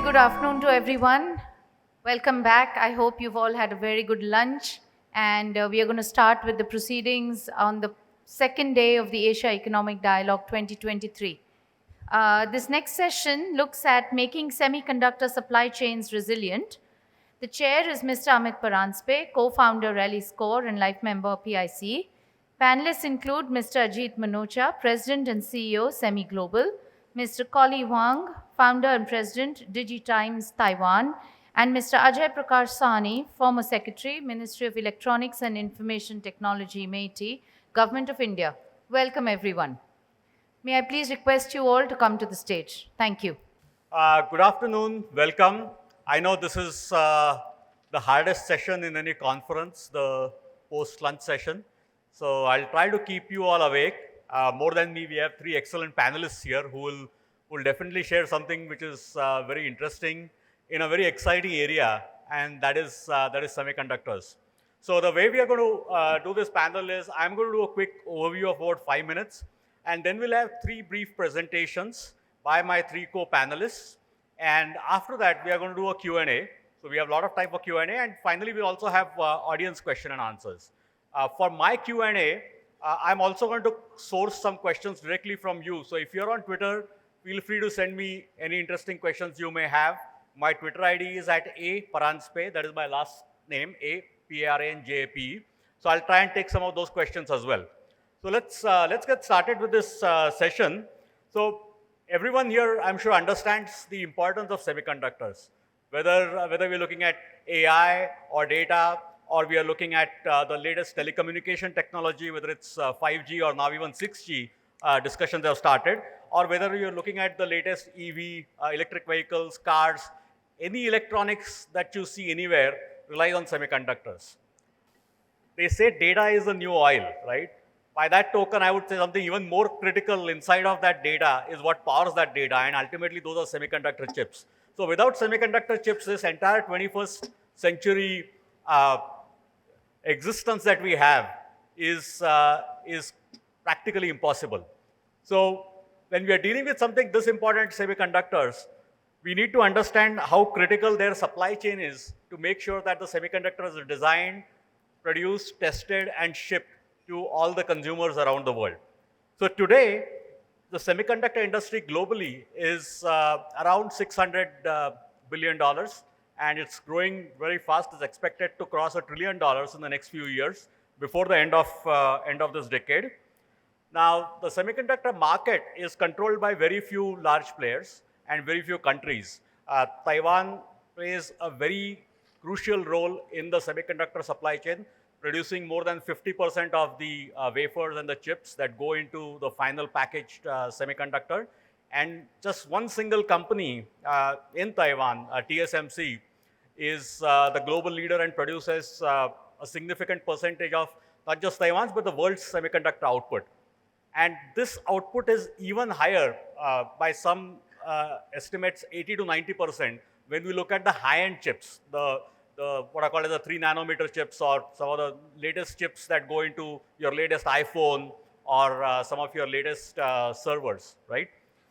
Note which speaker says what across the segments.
Speaker 1: good afternoon to everyone. Welcome back. I hope you've all had a very good lunch. And we are going to start with the proceedings on the second day of the Asia Economic Dialogue 2023. This next session looks at making semiconductor supply chains resilient. The chair is Mr. Amit Paranspe, co-founder Rally Score and life member PIC. Panelists include Mr. Ajit Manocha, President and CEO, Semi Global, Mr. Collie Wang, founder and president, DigiTimes Taiwan, and Mr. Ajay Prakash Sahni, former secretary, Ministry of Electronics and Information Technology, MeitY, Government of India. Welcome, everyone. May I please request you all to come to the stage. Thank you.
Speaker 2: Good afternoon. Welcome. I know this is the hardest session in any conference, the post-lunch session. So I'll try to keep you all awake. More than me, we have three excellent panelists here who will definitely share something which is very interesting in a very exciting area, and that is semiconductors. So the way we are going to do this panel is I'm going to do a quick overview of about 5 minutes, and then we'll have three brief presentations by my three co-panelists. And after that, we are going to do a Q&A. So we have a lot of time for Q&A, and finally, we'll also have audience question and answers. For my Q&A, I'm also going to source some questions directly from you. So if you're on Twitter, feel free to send me any interesting questions you may have. My Twitter ID is at @Paranspe. That is my last name, A-P-A-R-A-N-J-A-P. So I'll try and take some of those questions as well. So let's get started with this session. So everyone here, I'm sure, understands the importance of semiconductors. Whether we're looking at AI or data, or we are looking at the latest telecommunication technology, whether it's 5G or now even 6G discussions have started, or whether you're looking at the latest EV, electric vehicles, cars, any electronics that you see anywhere relies on semiconductors. They say data is the new oil, right? By that token, I would say something even more critical inside of that data is what powers that data, and ultimately those are semiconductor chips. So without semiconductor chips, this entire 21st century existence that we have is practically impossible. So when we are dealing with something this important, semiconductors, we need to understand how critical their supply chain is to make sure that the semiconductors are designed, produced, tested, and shipped to all the consumers around the world. So today, the semiconductor industry globally is around $600 billion, and it's growing very fast. It's expected to cross $1 trillion in the next few years before the end of this decade. Now, the semiconductor market is controlled by very few large players and very few countries. Taiwan plays a very crucial role in the semiconductor supply chain, producing more than 50% of the wafers and the chips that go into the final packaged semiconductor. And just one single company in Taiwan, TSMC, is the global leader and produces a significant percentage of not just Taiwan's, but the world's semiconductor output. And this output is even higher by some estimates, 80 to 90%, when we look at the high-end chips, the what I call as the 3 nanometer chips, or some of the latest chips that go into your latest iPhone or some of your latest servers, right?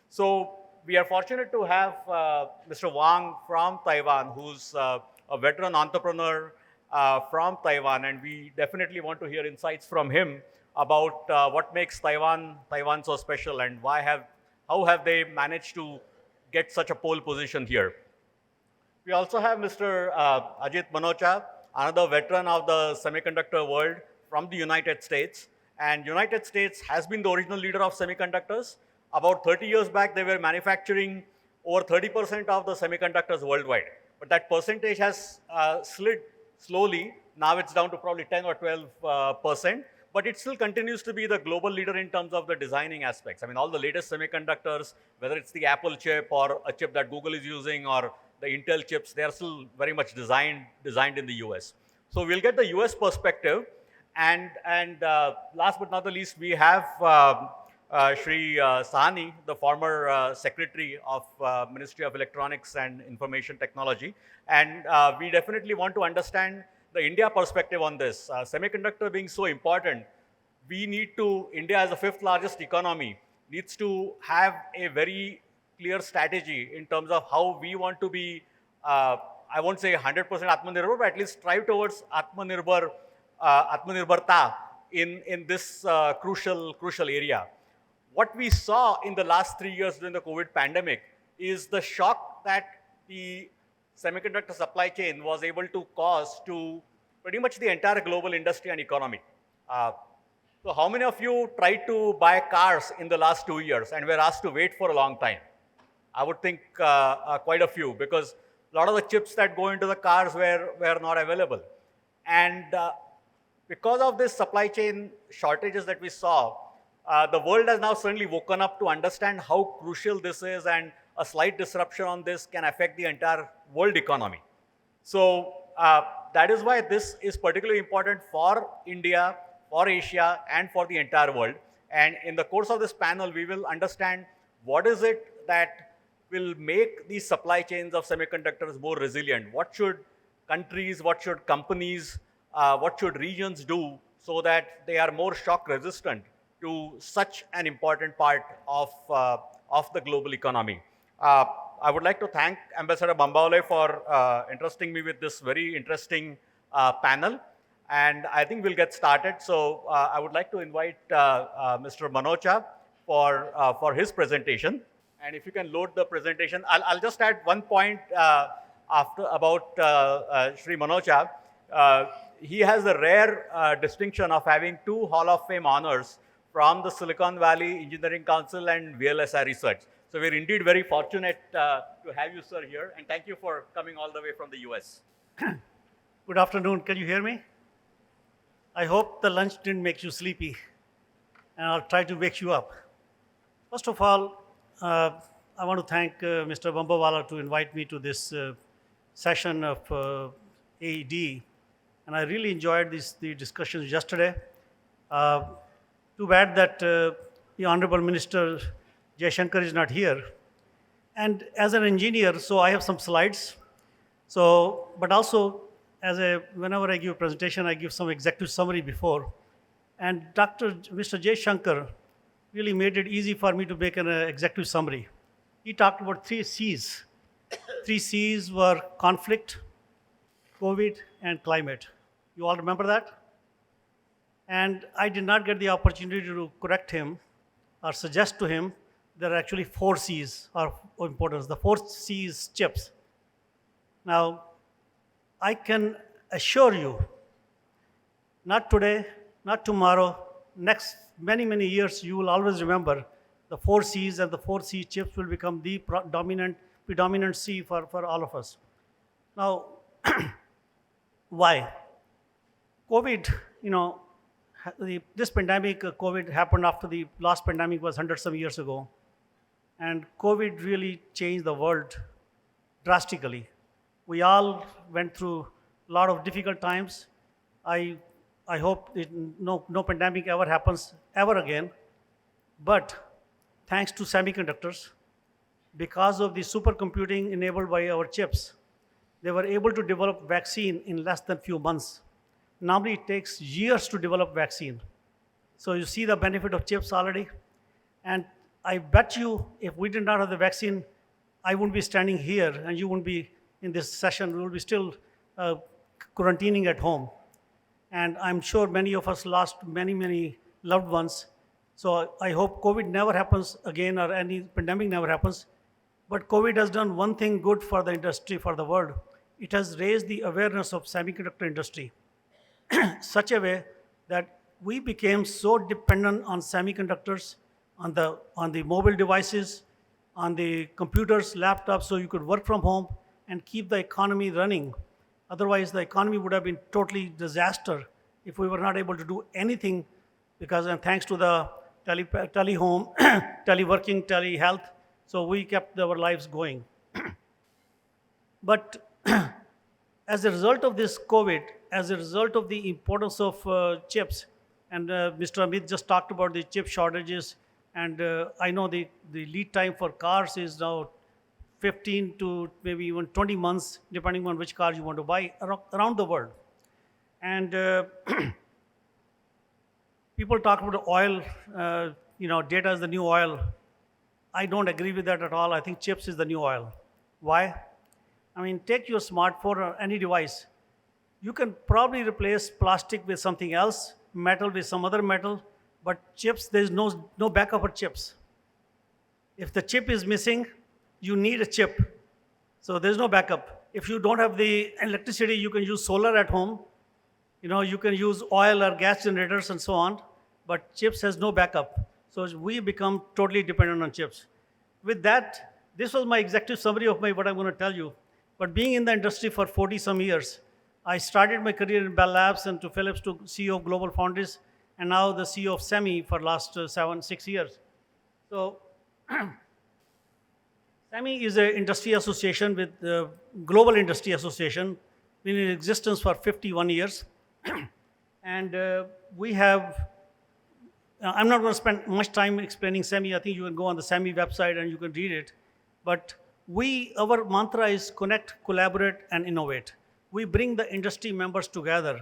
Speaker 2: So we are fortunate to have Mr. Wang from Taiwan, who's a veteran entrepreneur from Taiwan, and we definitely want to hear insights from him about what makes Taiwan so special, and how have they managed to get such a pole position here. We also have Mr. Ajit Manocha, another veteran of the semiconductor world from the United States. And United States has been the original leader of semiconductors. About 30 years back, they were manufacturing over 30% of the semiconductors worldwide. But that percentage has slid slowly. Now it's down to probably 10 or 12%. But it still continues to be the global leader in terms of the designing aspects. I mean, all the latest semiconductors, whether it's the Apple chip or a chip that Google is using, or the Intel chips, they are still very much designed in the US. So we'll get the US perspective. And last but not the least, we have Shri Sahni, the former secretary of Ministry of Electronics and Information Technology. And we definitely want to understand the India perspective on this. Semiconductor being so important, India as the 5th largest economy, needs to have a very clear strategy in terms of how we want to be, I won't say 100% Atmanirbhar, but at least strive towards Atmanirbharta in this crucial area. What we saw in the last 3 years during the COVID pandemic is the shock that the semiconductor supply chain was able to cause to pretty much the entire global industry and economy. Uh, so how many of you tried to buy cars in the last 2 years and were asked to wait for a long time? I would think quite a few, because a lot of the chips that go into the cars were not available. And because of this supply chain shortages that we saw, the world has now suddenly woken up to understand how crucial this is, and a slight disruption on this can affect the entire world economy. So that is why this is particularly important for India, for Asia, and for the entire world. And in the course of this panel, we will understand what is it that will make these supply chains of semiconductors more resilient. What should countries, what should companies, what should regions do so that they are more shock resistant to such an important part of the global economy. I would like to thank Ambassador Bambaule for entrusting me with this very interesting panel. And I think we'll get started. So I would like to invite Mr. Manocha for his presentation. And if you can load the presentation, I'll just add one point after about Shri Manocha. He has the rare distinction of having 2 Hall of Fame honors from the Silicon Valley Engineering Council and VLSI Research. So we're indeed very fortunate to have you, sir, here. And thank you for coming all the way from the US.
Speaker 3: Good afternoon. Can you hear me? I hope the lunch didn't make you sleepy, and I'll try to wake you up. First of all, I want to thank Mr. Bambawala to invite me to this session of AED, and I really enjoyed the discussions yesterday. Too bad that the Honorable Minister Jaishankar is not here. And as an engineer, so I have some slides. So, but also, whenever I give a presentation, I give some executive summary before. And Mr. Jaishankar really made it easy for me to make an executive summary. He talked about 3 C's. 3 C's were conflict, COVID, and climate. You all remember that? And I did not get the opportunity to correct him or suggest to him there are actually 4 C's of importance. The 4th C is chips. Now, I can assure you, not today, not tomorrow, next many years, you will always remember the 4 C's, and the 4 C chips will become the predominant C for all of us. Now, why? COVID, this pandemic, COVID happened after the last pandemic was 100-some years ago. And COVID really changed the world drastically. We all went through a lot of difficult times. I hope no pandemic ever happens ever again. But thanks to semiconductors, because of the supercomputing enabled by our chips, they were able to develop vaccine in less than few months. Normally it takes years to develop vaccine. So you see the benefit of chips already. And I bet you if we did not have the vaccine, I wouldn't be standing here and you wouldn't be in this session. We will be still quarantining at home. And I'm sure many of us lost many loved ones. So I hope COVID never happens again, or any pandemic never happens. But COVID has done one thing good for the industry, for the world. It has raised the awareness of semiconductor industry such a way that we became so dependent on semiconductors, on the mobile devices, on the computers, laptops, so you could work from home and keep the economy running. Otherwise, the economy would have been totally disaster if we were not able to do anything, because and thanks to the tele-home, teleworking, telehealth, so we kept our lives going. But as a result of this COVID, as a result of the importance of chips, and Mr. Amit just talked about the chip shortages, and I know the lead time for cars is now 15 to maybe even 20 months, depending on which car you want to buy around the world. And people talk about oil, data is the new oil. I don't agree with that at all. I think chips is the new oil. Why? I mean, take your smartphone or any device. You can probably replace plastic with something else, metal with some other metal, but chips, there's no backup for chips. If the chip is missing, you need a chip. So there's no backup. If you don't have the electricity, you can use solar at home. You can use oil or gas generators and so on, but chips has no backup. So we become totally dependent on chips. With that, this was my executive summary of what I'm going to tell you. But being in the industry for 40 some years, I started my career in Bell Labs and to Philips to CEO of Global Foundries, and now the CEO of Semi for last 6 years. So Semi is an industry association with the Global Industry Association, been in existence for 51 years. And we have, I'm not going to spend much time explaining Semi. I think you can go on the Semi website and you can read it. But our mantra is connect, collaborate, and innovate. We bring the industry members together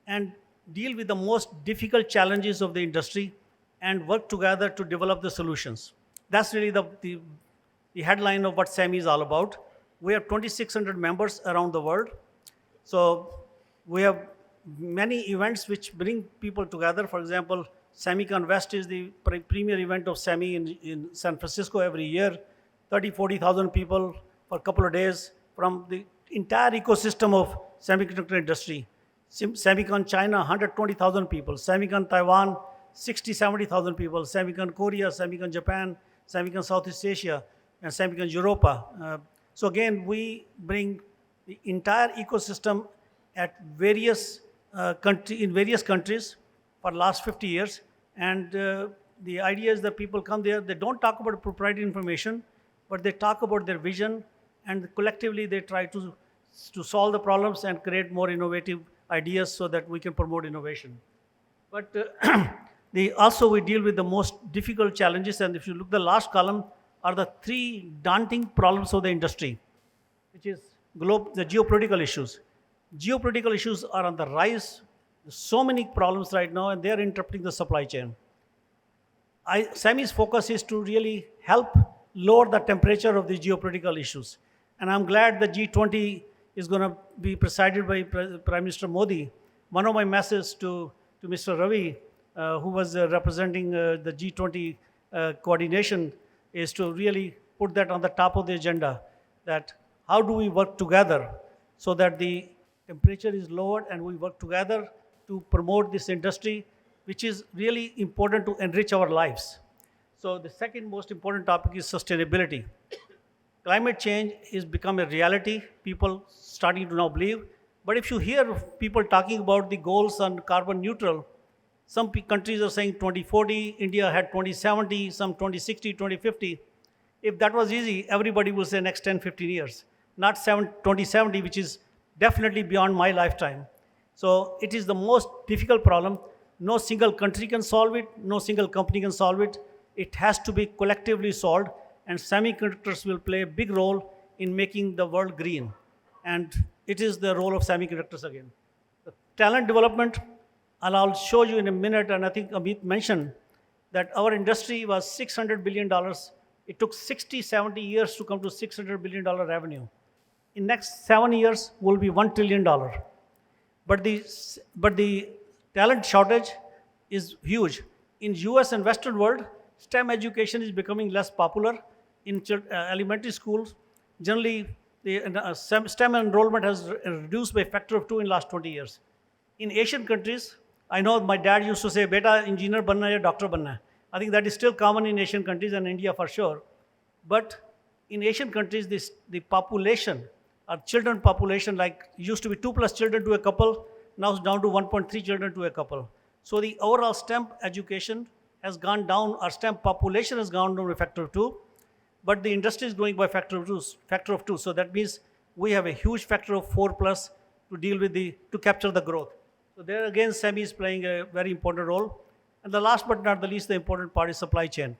Speaker 3: and deal with the most difficult challenges of the industry and work together to develop the solutions. That's really the headline of what SEMI is all about. We have 2,600 members around the world. So we have many events which bring people together. For example, Semicon West is the premier event of SEMI in San Francisco every year. 40,000 people for a couple of days from the entire ecosystem of semiconductor industry. Semicon China, 120,000 people. Semicon Taiwan, 70,000 people. Semicon Korea, Semicon Japan, Semicon Southeast Asia, and Semicon Europa. So again, we bring the entire ecosystem at in various countries for the last 50 years. And the idea is that people come there, they don't talk about proprietary information, but they talk about their vision, and collectively they try to solve the problems and create more innovative ideas so that we can promote innovation. But also we deal with the most difficult challenges, and if you look the last column are the 3 daunting problems of the industry, which is the geopolitical issues. Geopolitical issues are on the rise. There's so many problems right now, and they are interrupting the supply chain. SEMI's focus is to really help lower the temperature of these geopolitical issues. And I'm glad the G20 is going to be presided by Prime Minister Modi. One of my messages to Mr. Ravi, who was representing the G20 coordination, is to really put that on the top of the agenda, that how do we work together so that the temperature is lowered and we work together to promote this industry, which is really important to enrich our lives. So the second most important topic is sustainability. Climate change has become a reality, people starting to now believe. But if you hear people talking about the goals on carbon neutral, some countries are saying 2040, India had 2070, some 2060, 2050. If that was easy, everybody would say next 10, 15 years, not 2070, which is definitely beyond my lifetime. So it is the most difficult problem. No single country can solve it, no single company can solve it. It has to be collectively solved, and semiconductors will play a big role in making the world green. And it is the role of semiconductors again. The talent development, I'll show you in a minute, and I think Amit mentioned that our industry was $600 billion. It took 60, 70 years to come to $600 billion revenue. In next 7 years, will be $1 trillion. But the talent shortage is huge. In US and Western world, STEM education is becoming less popular in elementary schools. Generally, the STEM enrollment has reduced by a factor of 2 in the last 20 years. In Asian countries, I know my dad used to say, beta, engineer banna ya doctor banna. I think that is still common in Asian countries and India for sure. But in Asian countries, the population, our children population, like used to be 2+ children to a couple, now it's down to 1.3 children to a couple. So the overall STEM education has gone down, our STEM population has gone down by a factor of 2, but the industry is growing by factor of 2. So that means we have a huge factor of 4+ to deal with to capture the growth. So there again, SEMI is playing a very important role. And the last but not the least, the important part is supply chain.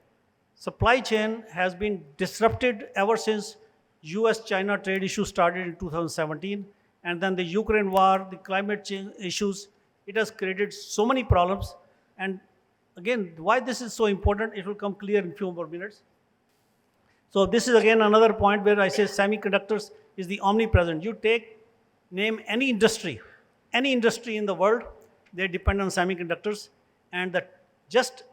Speaker 3: Supply chain has been disrupted ever since US-China trade issue started in 2017. And then the Ukraine war, the climate change issues, it has created so many problems. And again, why this is so important, it will come clear in a few more minutes. So this is again another point where I say semiconductors is the omnipresent. You name any industry in the world, they depend on semiconductors, and that just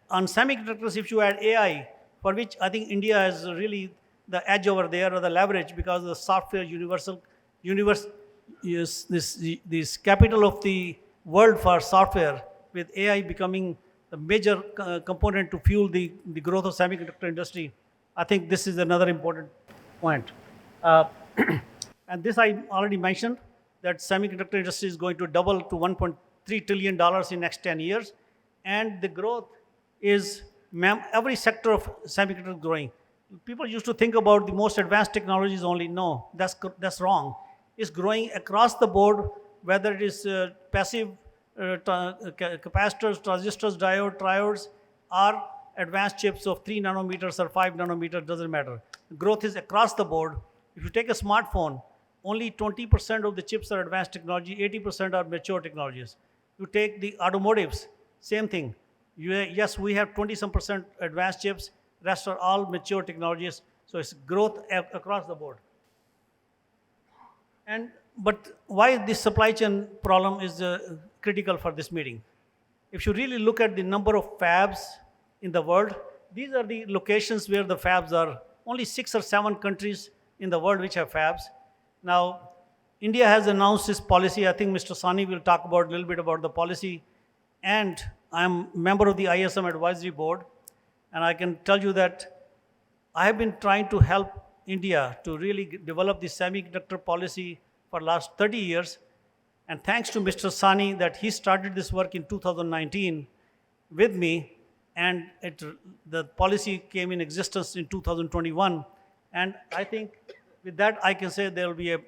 Speaker 3: on semiconductors, if you add AI, for which I think India has really the edge over there or the leverage because the software universe is this capital of the world for software, with AI becoming the major component to fuel the growth of semiconductor industry. I think this is another important point. Uh, and this I already mentioned, that semiconductor industry is going to double to $1.3 trillion in next 10 years. And the growth is, every sector of semiconductor growing. People used to think about the most advanced technologies only. No, that's wrong. It's growing across the board, whether it is passive capacitors, transistors, triodes, or advanced chips of 3 nanometers or 5 nanometers, doesn't matter. Growth is across the board. If you take a smartphone, only 20% of the chips are advanced technology, 80% are mature technologies. You take the automotives, same thing. Yes, we have 20-some% advanced chips, rest are all mature technologies, so it's growth across the board. But why this supply chain problem is critical for this meeting? If you really look at the number of fabs in the world, these are the locations where the fabs are. Only 6 or 7 countries in the world which have fabs. Now, India has announced this policy. I think Mr. Sani will talk about a little bit about the policy. And I'm a member of the ISM Advisory Board. And I can tell you that I have been trying to help India to really develop the semiconductor policy for last 30 years. And thanks to Mr. Sani that he started this work in 2019 with me, and the policy came in existence in 2021. And I think with that I can say there will be a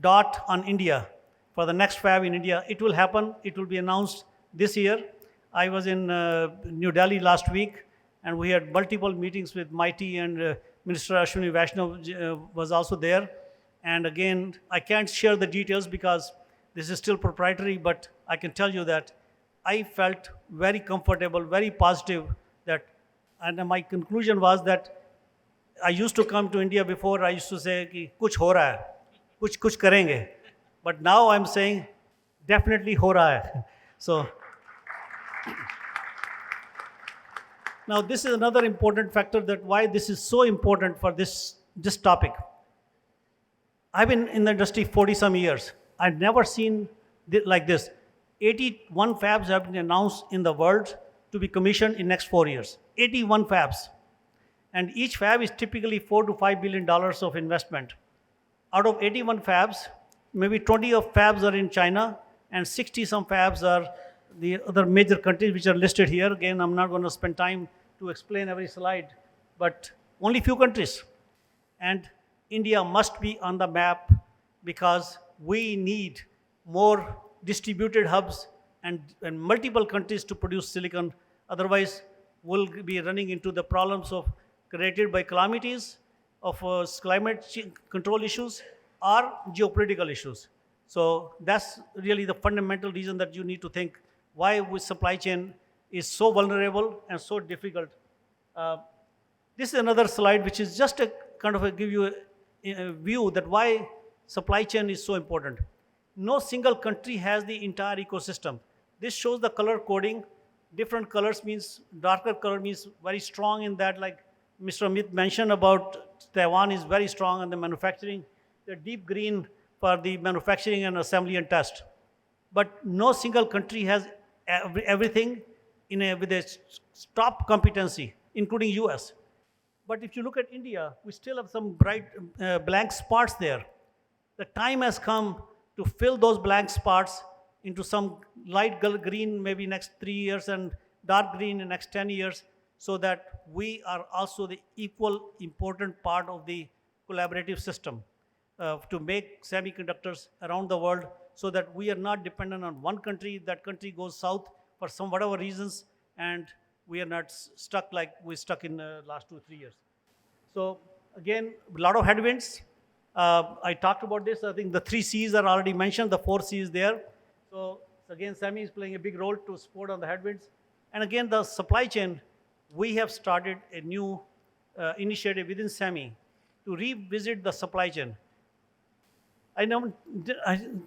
Speaker 3: dot on India for the next fab in India. It will happen. It will be announced this year. I was in New Delhi last week, and we had multiple meetings with MIT, and Minister Ashwini Vaishnav was also there. And again, I can't share the details because this is still proprietary, but I can tell you that I felt very comfortable, very positive that, and my conclusion was that I used to come to India before, I used to say, ki, kuch ho raha hai, kuch karenge. But now I'm saying, definitely ho raha hai. So, now this is another important factor that why this is so important for this topic. I've been in the industry 40 some years. I've never seen like this. 81 fabs have been announced in the world to be commissioned in next 4 years. 81 fabs. And each fab is typically $4 to $5 billion of investment. Out of 81 fabs, maybe 20 of fabs are in China, and 60 some fabs are the other major countries which are listed here. Again, I'm not going to spend time to explain every slide, but only few countries. And India must be on the map because we need more distributed hubs and multiple countries to produce silicon. Otherwise, we'll be running into the problems of created by calamities, of climate control issues, or geopolitical issues. So that's really the fundamental reason that you need to think why supply chain is so vulnerable and so difficult. This is another slide which is just a kind of give you a view that why supply chain is so important. No single country has the entire ecosystem. This shows the color coding. Different colors means, darker color means very strong in that, like Mr. Amit mentioned about Taiwan is very strong in the manufacturing. The deep green for the manufacturing and assembly and test. But no single country has everything with a top competency, including US. But if you look at India, we still have some bright blank spots there. The time has come to fill those blank spots into some light green maybe next 3 years and dark green in next 10 years, so that we are also the equal important part of the collaborative system to make semiconductors around the world, so that we are not dependent on one country. That country goes south for some whatever reasons, and we are not stuck like we stuck in the last 2 or 3 years. So again, a lot of headwinds. I talked about this. I think the 3 C's are already mentioned, the 4 C's there. So again, Semi is playing a big role to support on the headwinds. And again, the supply chain, we have started a new initiative within SEMI to revisit the supply chain. I know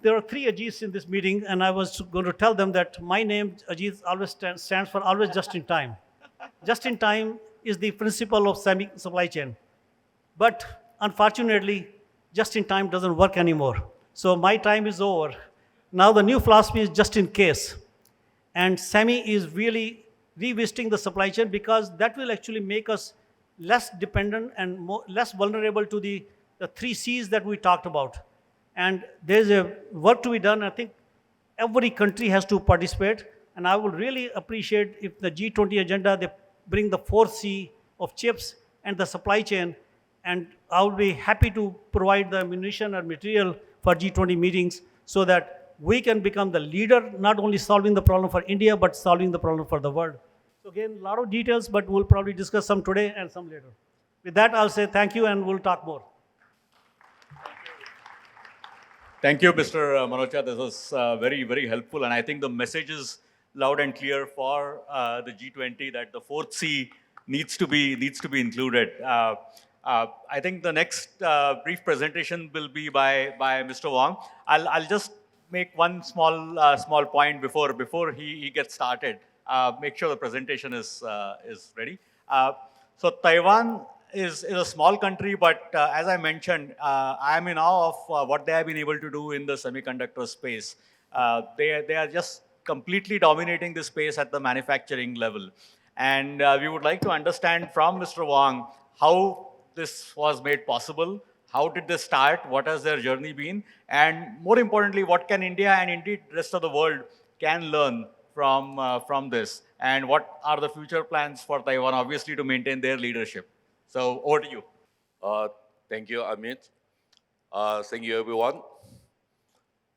Speaker 3: there are three Ajits in this meeting, and I was going to tell them that my name, Ajit, always stands for always just in time. Just in time is the principle of semi supply chain. But unfortunately, just in time doesn't work anymore. So my time is over. Now the new philosophy is just in case. And SEMI is really revisiting the supply chain because that will actually make us less dependent and less vulnerable to the three C's that we talked about. And there's a work to be done. I think every country has to participate. And I would really appreciate if the G20 agenda, they bring the fourth C of chips and the supply chain. And I would be happy to provide the ammunition or material for G20 meetings so that we can become the leader, not only solving the problem for India, but solving the problem for the world. So again, a lot of details, but we'll probably discuss some today and some later. With that, I'll say thank you and we'll talk more.
Speaker 2: Thank you, Mr. Manocha. This was very, very helpful. And I think the message is loud and clear for the G20 that the fourth C needs to be included. I think the next brief presentation will be by Mr. Wang. I'll just make one small point before he gets started. Make sure the presentation is ready. So Taiwan is a small country, but as I mentioned, I am in awe of what they have been able to do in the semiconductor space. They are just completely dominating the space at the manufacturing level. And we would like to understand from Mr. Wang how this was made possible, how did they start, what has their journey been, and more importantly, what can India and indeed the rest of the world can learn from this, and what are the future plans for Taiwan, obviously, to maintain their leadership. So over to you.
Speaker 4: Thank you, Amit. Thank you, everyone.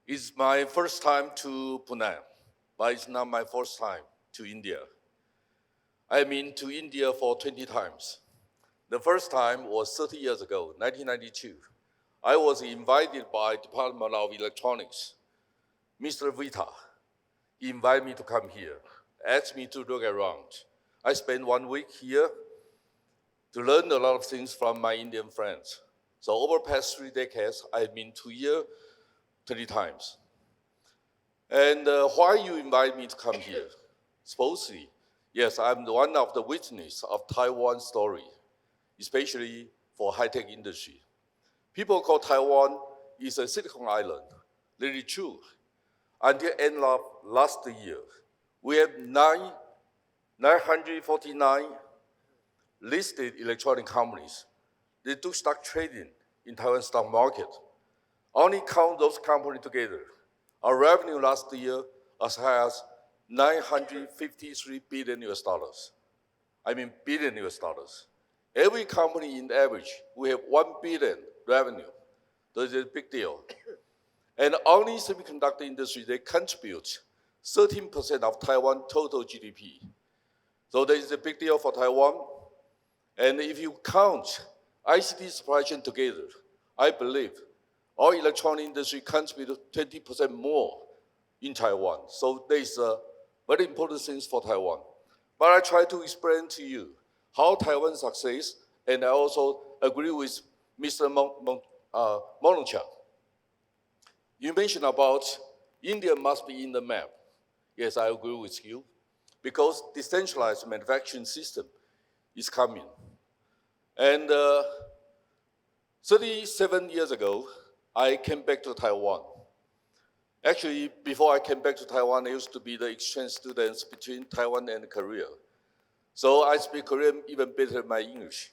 Speaker 4: It's my first time to Pune, but it's not my first time to India. I've been to India for 20 times. The first time was 30 years ago, 1992. I was invited by Department of Electronics. Mr. Vita invited me to come here, asked me to look around. I spent 1 week here to learn a lot of things from my Indian friends. So over the past 3 decades, I've been to here 30 times. And why you invite me to come here? Supposedly, yes, I'm one of the witnesses of Taiwan's story, especially for high-tech industry. People call Taiwan is a Silicon Island. Really true. Until end of last year, we have 949 listed electronic companies. They do stock trading in Taiwan stock market. Only count those companies together. Our revenue last year as high as $953 billion US dollars. I mean billion US dollars. Every company in average, we have 1 billion revenue. That is a big deal. And only semiconductor industry, they contribute 13% of Taiwan total GDP. So that is a big deal for Taiwan. And if you count ICT supply chain together, I believe our electronic industry contributes 20% more in Taiwan. So there is a very important thing for Taiwan. But I try to explain to you how Taiwan success, and I also agree with Mr. Monocha. You mentioned about India must be in the map. Yes, I agree with you, because decentralized manufacturing system is coming. And 37 years ago, I came back to Taiwan. Actually, before I came back to Taiwan, I used to be the exchange students between Taiwan and Korea. So I speak Korean even better than my English.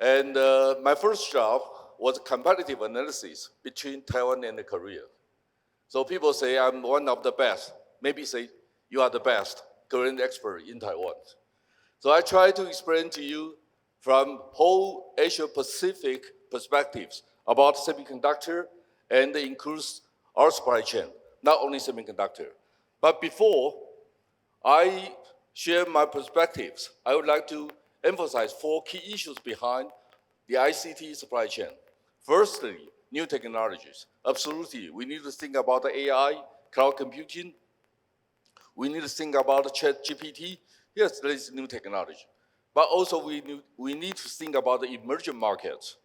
Speaker 4: And my first job was comparative analysis between Taiwan and Korea. So people say I'm one of the best. Maybe say you are the best Korean expert in Taiwan. So I try to explain to you from whole Asia Pacific perspectives about semiconductor, and includes our supply chain, not only semiconductor. But before I share my perspectives, I would like to emphasize 4 key issues behind the ICT supply chain. Firstly, new technologies. Absolutely, we need to think about the AI, cloud computing. We need to think about the ChatGPT. Yes, there is new technology. but also we need to think about the emerging markets.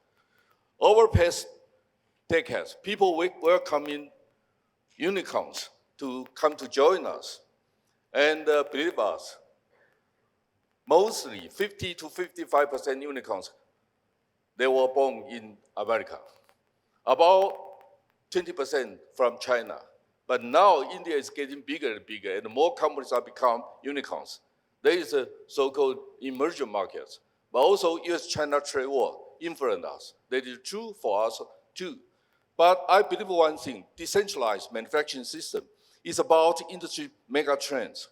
Speaker 4: Over past decades, people welcoming unicorns to come to join us. And believe us, mostly 50 to 55% unicorns, they were born in America. About 20% from China. But now India is getting bigger and bigger, and more companies are become unicorns. There is a so-called emerging markets. But also US-China trade war influenced us. That is true for us too. But I believe one thing, decentralized manufacturing system is about industry mega trends.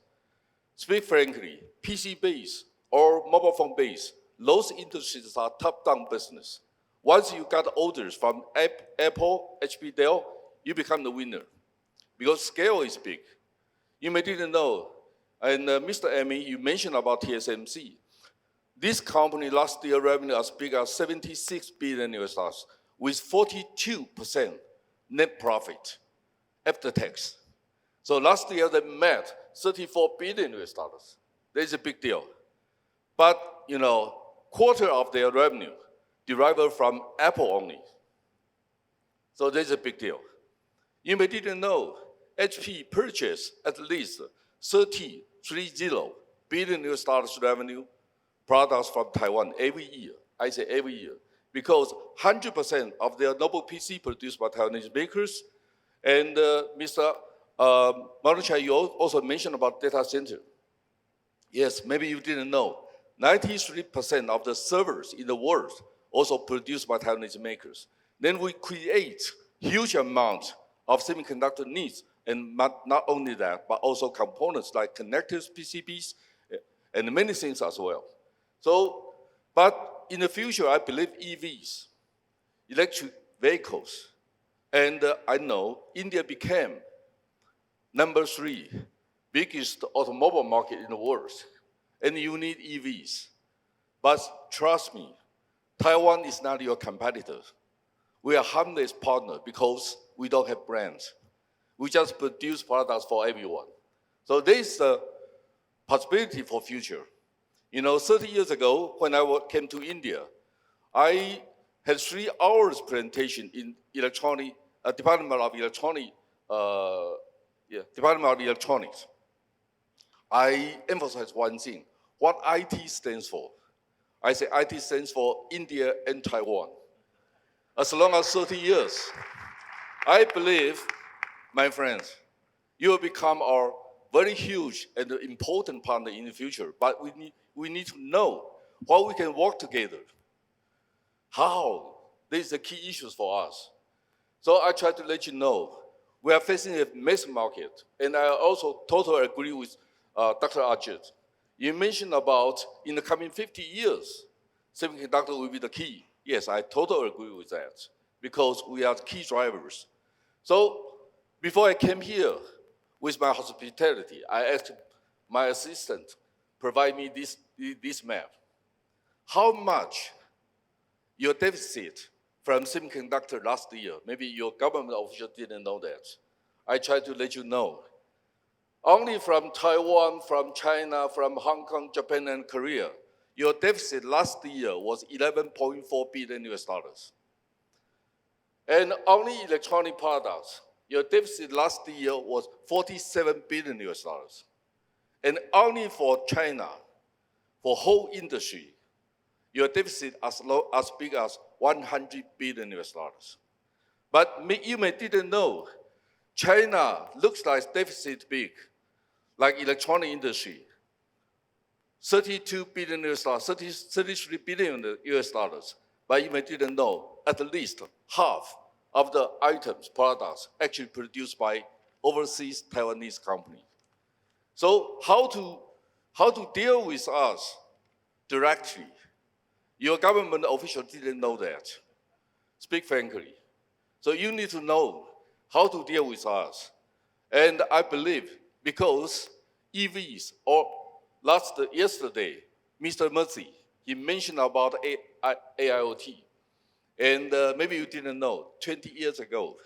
Speaker 4: Speak frankly, PC-based or mobile phone-based, those industries are top-down business. Once you got orders from Apple, HP, Dell, you become the winner because scale is big. You may didn't know, and Mr. Emmy, you mentioned about TSMC. This company last year revenue as big as 76 billion US dollars with 42% net profit after tax. So last year they made 34 billion US dollars. That is a big deal. But quarter of their revenue derived from Apple only. So that's a big deal. You may didn't know, HP purchased at least 30 billion US dollars revenue products from Taiwan every year. I say every year, because 100% of their notebook PC produced by Taiwanese makers. And Mr. Marucha, you also mentioned about data center. Yes, maybe you didn't know. 93% of the servers in the world also produced by Taiwanese makers. Then we create huge amount of semiconductor needs, and not only that, but also components like connectors, PCBs, and many things as well. So, but in the future, I believe EVs, electric vehicles, and I know India became number 3 biggest automobile market in the world, and you need EVs. But trust me, Taiwan is not your competitor. We are harmless partner because we don't have brands. We just produce products for everyone. So there is a possibility for future. 30 years ago, when I came to India, I had 3 hours presentation in Department of Electronics. I emphasize one thing, what IT stands for. I say IT stands for India and Taiwan. As long as 30 years, I believe, my friends, you will become our very huge and important partner in the future. But we need to know how we can work together. How? These are the key issues for us. So I try to let you know, we are facing a mass market, and I also totally agree with Dr. Ajit. You mentioned about in the coming 50 years, semiconductor will be the key. Yes, I totally agree with that because we are key drivers. So before I came here with my hospitality, I asked my assistant provide me this map. How much your deficit from semiconductor last year? Maybe your government official didn't know that. I try to let you know. Only from Taiwan, from China, from Hong Kong, Japan, and Korea, your deficit last year was 11.4 billion US dollars. And only electronic products, your deficit last year was 47 billion US dollars. And only for China, for whole industry, your deficit as big as 100 billion US dollars. But you may didn't know, China looks like deficit big, like electronic industry, 32 billion US dollars, 33 billion US dollars. But you may didn't know, at least half of the items, products, actually produced by overseas Taiwanese company. So how to deal with us directly? Your government official didn't know that. Speak frankly. So you need to know how to deal with us. And I believe because EVs, or yesterday, Mr. Murthy, he mentioned about AIoT. And maybe you didn't know, 20 years ago,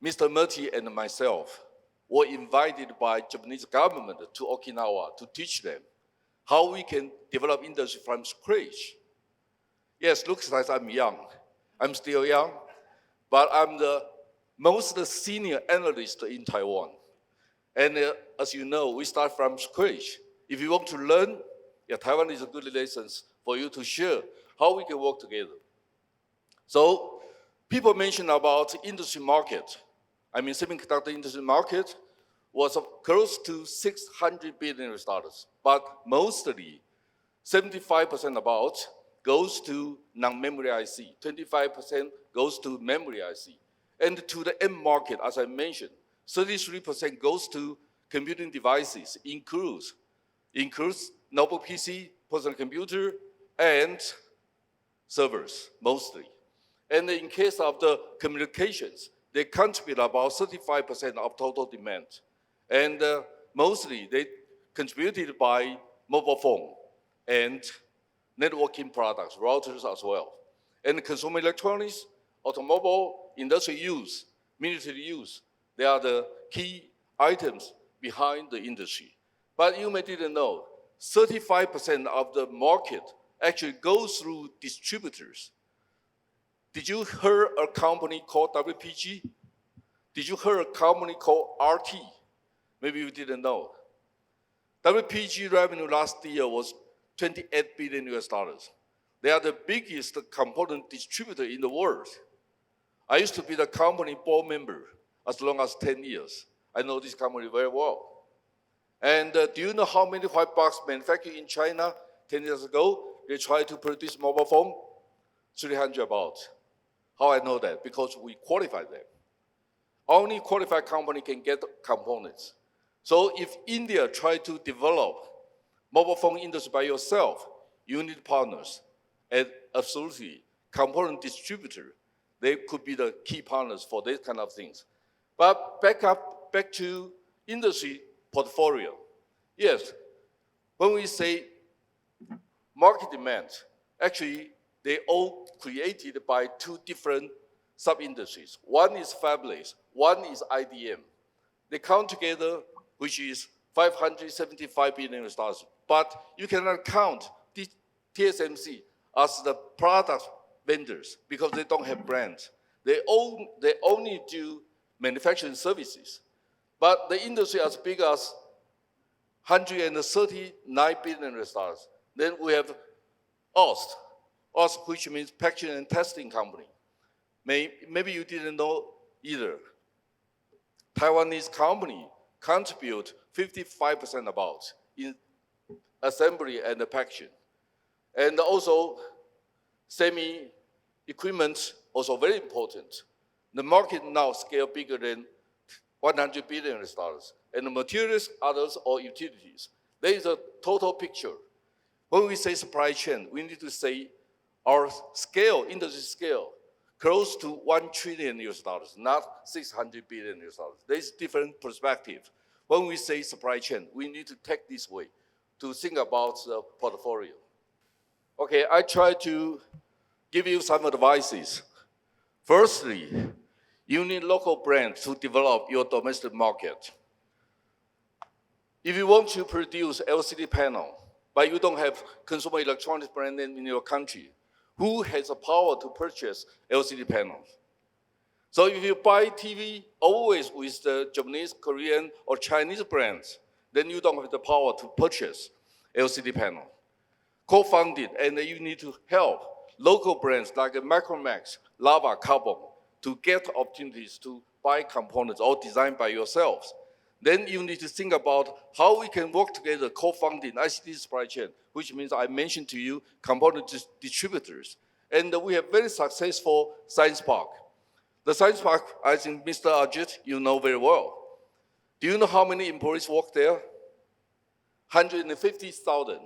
Speaker 4: Mr. Murthy and myself were invited by Japanese government to Okinawa to teach them how we can develop industry from scratch. Yes, looks like I'm young. I'm still young, but I'm the most senior analyst in Taiwan. And as you know, we start from scratch. If you want to learn, Taiwan is a good lessons for you to share how we can work together. So people mention about industry market. I mean, semiconductor industry market was close to $600 billion, but mostly 75% about goes to non-memory IC, 25% goes to memory IC. And to the end market, as I mentioned, 33% goes to computing devices, includes notebook PC, personal computer, and servers, mostly. And in case of the communications, they contribute about 35% of total demand. And mostly they contributed by mobile phone and networking products, routers as well. And consumer electronics, automobile, industrial use, military use, they are the key items behind the industry. But you may didn't know, 35% of the market actually goes through distributors. Did you hear a company called WPG? Did you hear a company called RT? Maybe you didn't know. WPG revenue last year was $28 billion. They are the biggest component distributor in the world. I used to be the company board member as long as 10 years. I know this company very well. And do you know how many white box manufactured in China 10 years ago? They tried to produce mobile phone, 300 about. How I know that? Because we qualified them. Only qualified company can get components. So if India try to develop mobile phone industry by yourself, you need partners. And absolutely, component distributor, they could be the key partners for these kind of things. But back to industry portfolio. Yes, when we say market demand, actually, they all created by two different sub-industries. One is fabless, one is IDM. They count together, which is $575 billion. But you cannot count TSMC as the product vendors because they don't have brands. They only do manufacturing services. But the industry as big as $139 billion. Then we have OST, which means packaging and testing company. Maybe you didn't know either. Taiwanese company contribute 55% about in assembly and packaging. And also semi equipment also very important. The market now scale bigger than $100 billion. And the materials, others, or utilities. There is a total picture. When we say supply chain, we need to say our scale, industry scale, close to $1 trillion, not $600 billion. There is different perspective. When we say supply chain, we need to take this way to think about the portfolio. Okay, I try to give you some advices. Firstly, you need local brands to develop your domestic market. If you want to produce LCD panel, but you don't have consumer electronics brand name in your country, who has the power to purchase LCD panels? So if you buy TV always with the Japanese, Korean, or Chinese brands, then you don't have the power to purchase LCD panel. Co-funded, and you need to help local brands like Micromax, Lava, Carbon to get opportunities to buy components or design by yourselves. Then you need to think about how we can work together, co-funding ICT supply chain, which means I mentioned to you component distributors. And we have very successful Science Park. The Science Park, I think Mr. Ajit, you know very well. Do you know how many employees work there? 150,000.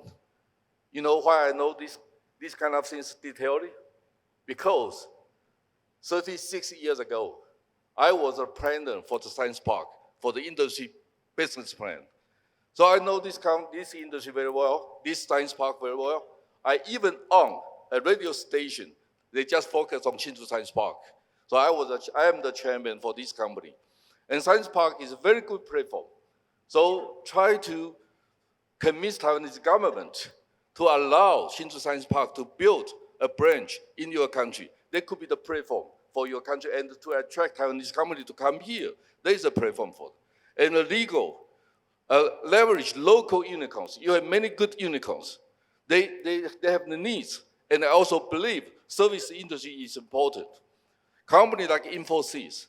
Speaker 4: You know why I know this kind of things detailedly? Because 36 years ago, I was a planner for the Science Park, for the industry business plan. So I know this industry very well, this Science Park very well. I even own a radio station. They just focus on Hsinchu Science Park. So I am the chairman for this company. And Science Park is a very good platform. So try to convince Taiwanese government to allow Hsinchu Science Park to build a branch in your country. That could be the platform for your country and to attract Taiwanese company to come here. There is a platform for it. And the legal, leverage local unicorns. You have many good unicorns. They have the needs. And I also believe service industry is important. Companies like Infosys,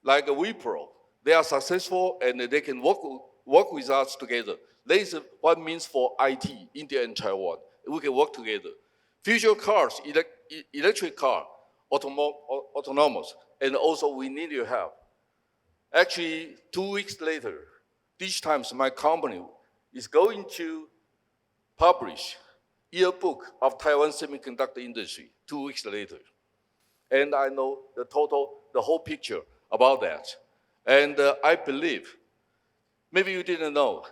Speaker 4: like Wipro, they are successful and they can work with us together. That is what it means for IT, India and Taiwan. We can work together. Future cars, electric car, autonomous, and also we need your help. Actually, 2 weeks later, this time my company is going to publish yearbook of Taiwan semiconductor industry 2 weeks later. And I know the whole picture about that. And I believe, maybe you didn't know,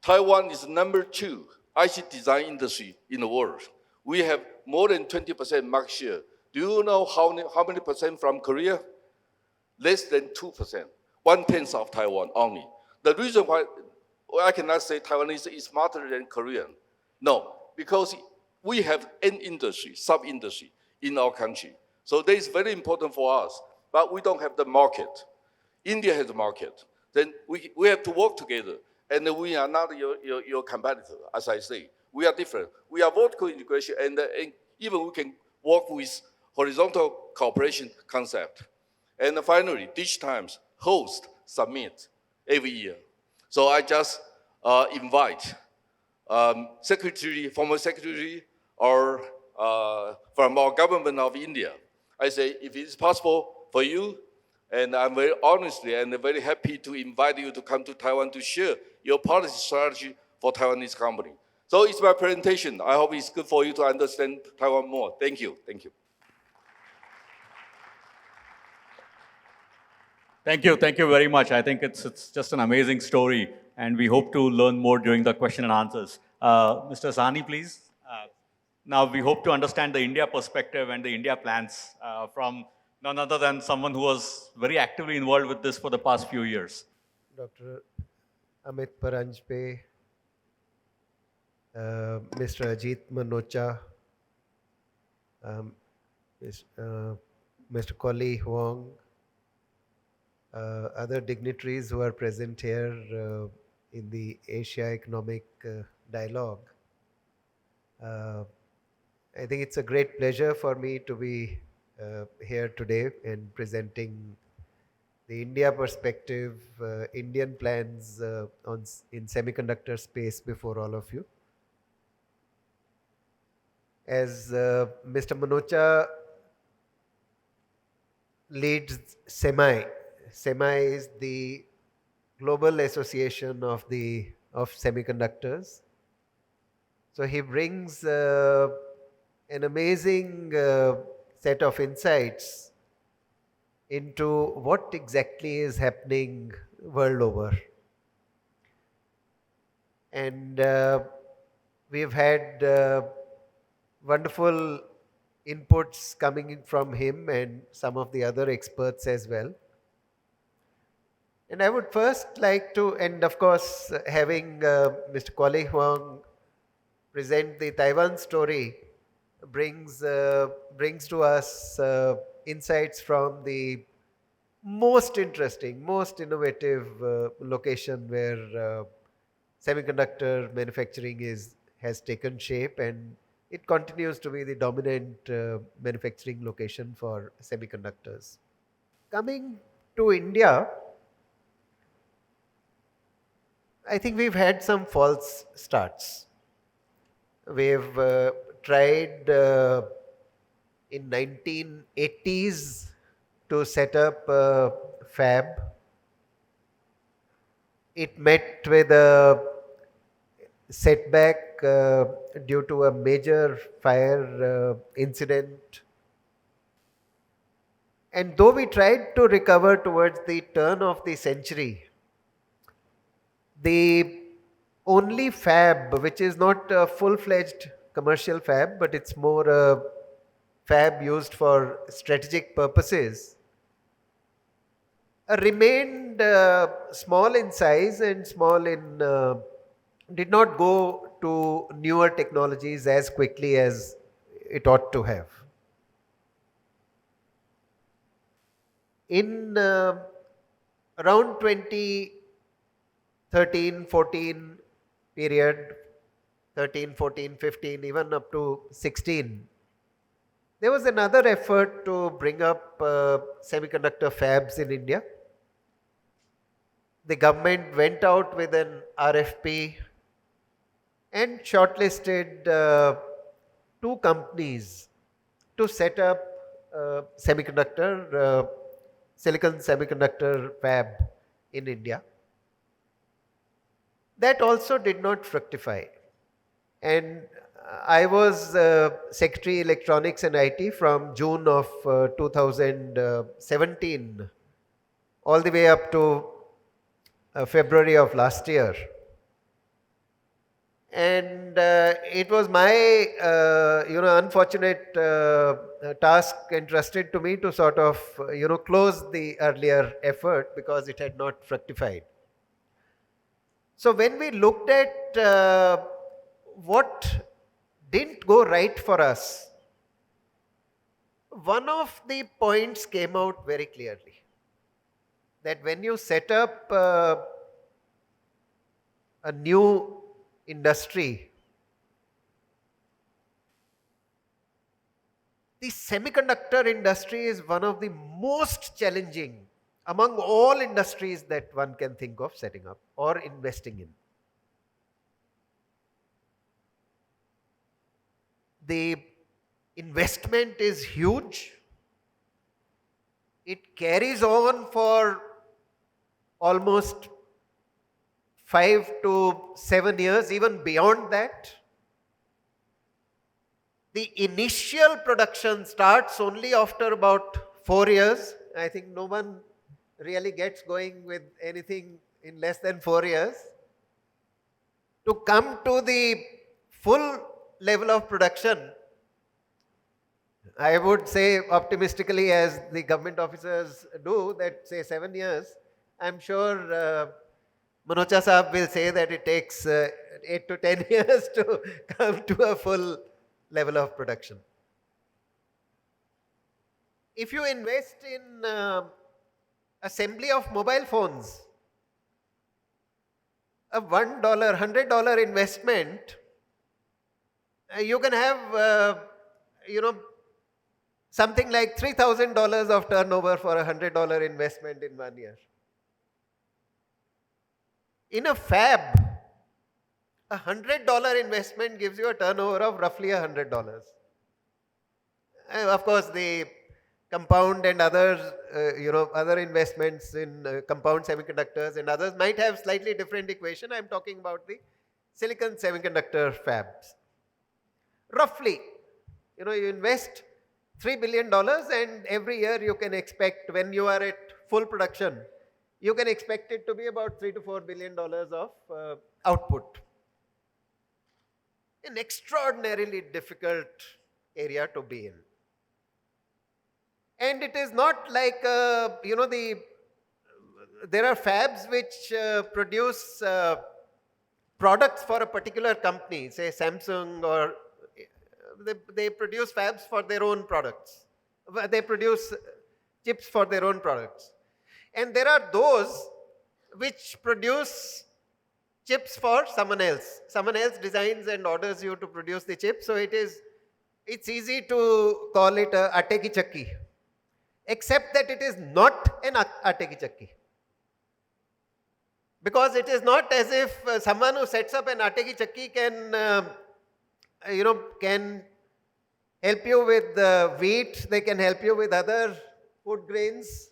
Speaker 4: Taiwan is number 2 IC design industry in the world. We have more than 20% market share. Do you know how many percent from Korea? Less than 2%, 1/10 of Taiwan only. The reason why I cannot say Taiwanese is smarter than Korean, no, because we have an industry, sub-industry in our country. So that is very important for us, but we don't have the market. India has a market. Then we have to work together, and we are not your competitor, as I say. We are different. We are vertical integration, and even we can work with horizontal cooperation concept. And finally, DigiTimes host summit every year. So I just invite former secretary, or from our government of India. I say, if it is possible for you, and I'm very honestly and very happy to invite you to come to Taiwan to share your policy strategy for Taiwanese company. So it's my presentation. I hope it's good for you to understand Taiwan more. Thank you. Thank you.
Speaker 2: Thank you very much. I think it's just an amazing story, and we hope to learn more during the question and answers. Mr. Sahni, please. Now we hope to understand the India perspective and the India plans from none other than someone who was very actively involved with this for the past few years.
Speaker 5: Dr. Amit Paranjpe, Mr. Ajit Manocha, Mr. Koli Huang, other dignitaries who are present here in the Asia Economic Dialogue. I think it's a great pleasure for me to be here today and presenting the India perspective, Indian plans in semiconductor space before all of you. As Mr. Manocha leads SEMI is the global association of semiconductors. So he brings an amazing set of insights into what exactly is happening world over. And we've had wonderful inputs coming in from him and some of the other experts as well. And I would first like to, and of course, having Mr. Kwale Huang present the Taiwan story brings to us insights from the most interesting, most innovative location where semiconductor manufacturing has taken shape, and it continues to be the dominant manufacturing location for semiconductors. Coming to India, I think we've had some false starts. We've tried in 1980s to set up a fab. It met with a setback due to a major fire incident. And though we tried to recover towards the turn of the century, the only fab, which is not a full-fledged commercial fab, but it's more a fab used for strategic purposes, remained small in size and small in did not go to newer technologies as quickly as it ought to have. In around 2013, 14 period, 13, 14, 15, even up to 16, there was another effort to bring up semiconductor fabs in India. The government went out with an RFP and shortlisted two companies to set up silicon semiconductor fab in India. That also did not fructify. And I was Secretary Electronics and IT from June of 2017 all the way up to February of last year. And it was my unfortunate task entrusted to me to sort of close the earlier effort because it had not fructified. So when we looked at what didn't go right for us, one of the points came out very clearly, that when you set up a new industry, the semiconductor industry is one of the most challenging among all industries that one can think of setting up or investing in. The investment is huge. It carries on for almost 5 to 7 years, even beyond that. The initial production starts only after about 4 years. I think no one really gets going with anything in less than 4 years. To come to the full level of production, I would say optimistically, as the government officers do, that say 7 years. I'm sure Manocha Saab will say that it takes 8 to 10 years to come to a full level of production. If you invest in assembly of mobile phones, a $1, $100 investment, you can have, something like $3,000 of turnover for a $100 investment in 1 year. In a fab, a $100 investment gives you a turnover of roughly $100. Of course, the compound and others, other investments in compound semiconductors and others might have slightly different equation. I'm talking about the silicon semiconductor fabs. Roughly, you invest $3 billion and every year you can expect, when you are at full production, you can expect it to be about $3 to $4 billion of output. An extraordinarily difficult area to be in. And it is not like, there are fabs which produce products for a particular company, say Samsung, or they produce fabs for their own products. They produce chips for their own products. And there are those which produce chips for someone else. Someone else designs and orders you to produce the chip. So it's easy to call it a aate ki chakki, except that it is not an aate ki chakki. Because it is not as if someone who sets up an aate ki chakki can help you with wheat, they can help you with other food grains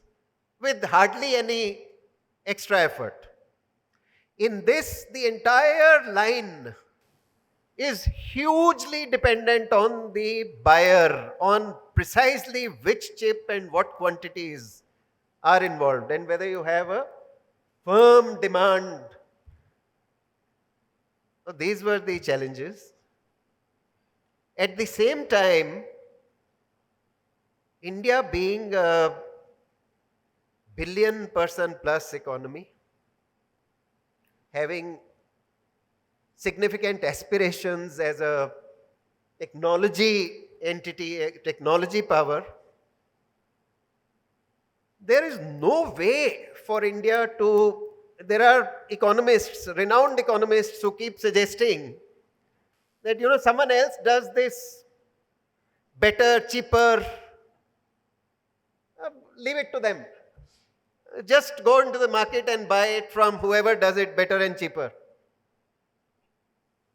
Speaker 5: with hardly any extra effort. In this, the entire line is hugely dependent on the buyer, on precisely which chip and what quantities are involved, and whether you have a firm demand. So these were the challenges. At the same time, India being a billion-person plus economy, having significant aspirations as a technology entity, a technology power, there is no way for India to, there are economists, renowned economists who keep suggesting that, someone else does this better, cheaper, leave it to them. Just go into the market and buy it from whoever does it better and cheaper.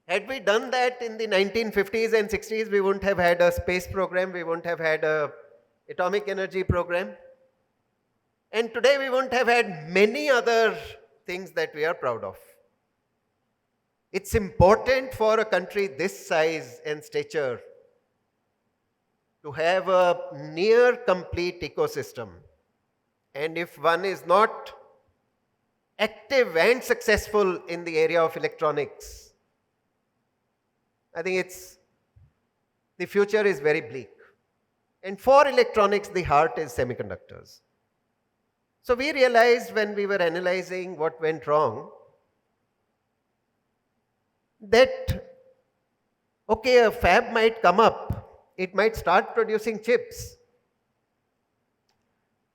Speaker 5: Had we done that in the 1950s and 60s, we wouldn't have had a space program, we wouldn't have had a atomic energy program. And today we wouldn't have had many other things that we are proud of. It's important for a country this size and stature to have a near complete ecosystem. And if one is not active and successful in the area of electronics, I think the future is very bleak. And for electronics, the heart is semiconductors. So we realized when we were analyzing what went wrong, that, okay, a fab might come up, it might start producing chips,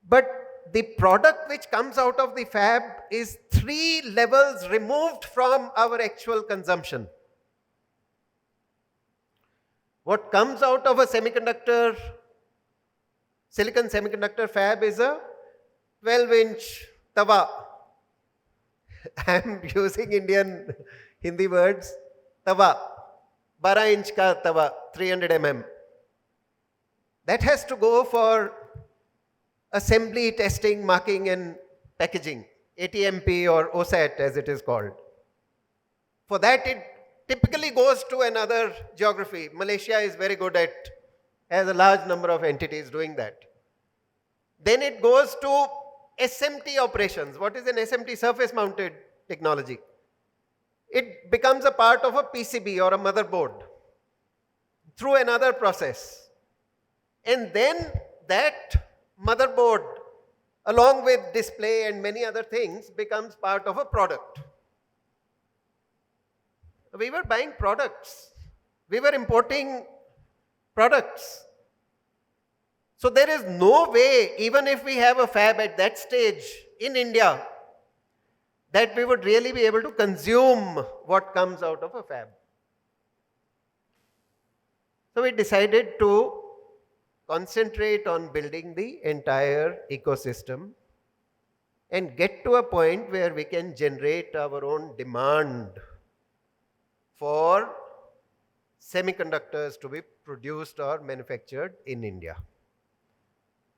Speaker 5: but the product which comes out of the fab is 3 levels removed from our actual consumption. What comes out of a silicon semiconductor fab is a 12-inch tawa. I am using Indian Hindi words. Tawa. 12-inch ka tawa, 300 mm. That has to go for assembly, testing, marking and packaging. ATMP or OSAT as it is called. For that it typically goes to another geography. Malaysia is very good has a large number of entities doing that. Then it goes to SMT operations. What is an SMT? Surface mounted technology. It becomes a part of a PCB or a motherboard through another process. And then that motherboard, along with display and many other things, becomes part of a product. We were buying products. We were importing products. So there is no way, even if we have a fab at that stage in India, that we would really be able to consume what comes out of a fab. So we decided to concentrate on building the entire ecosystem and get to a point where we can generate our own demand for semiconductors to be produced or manufactured in India.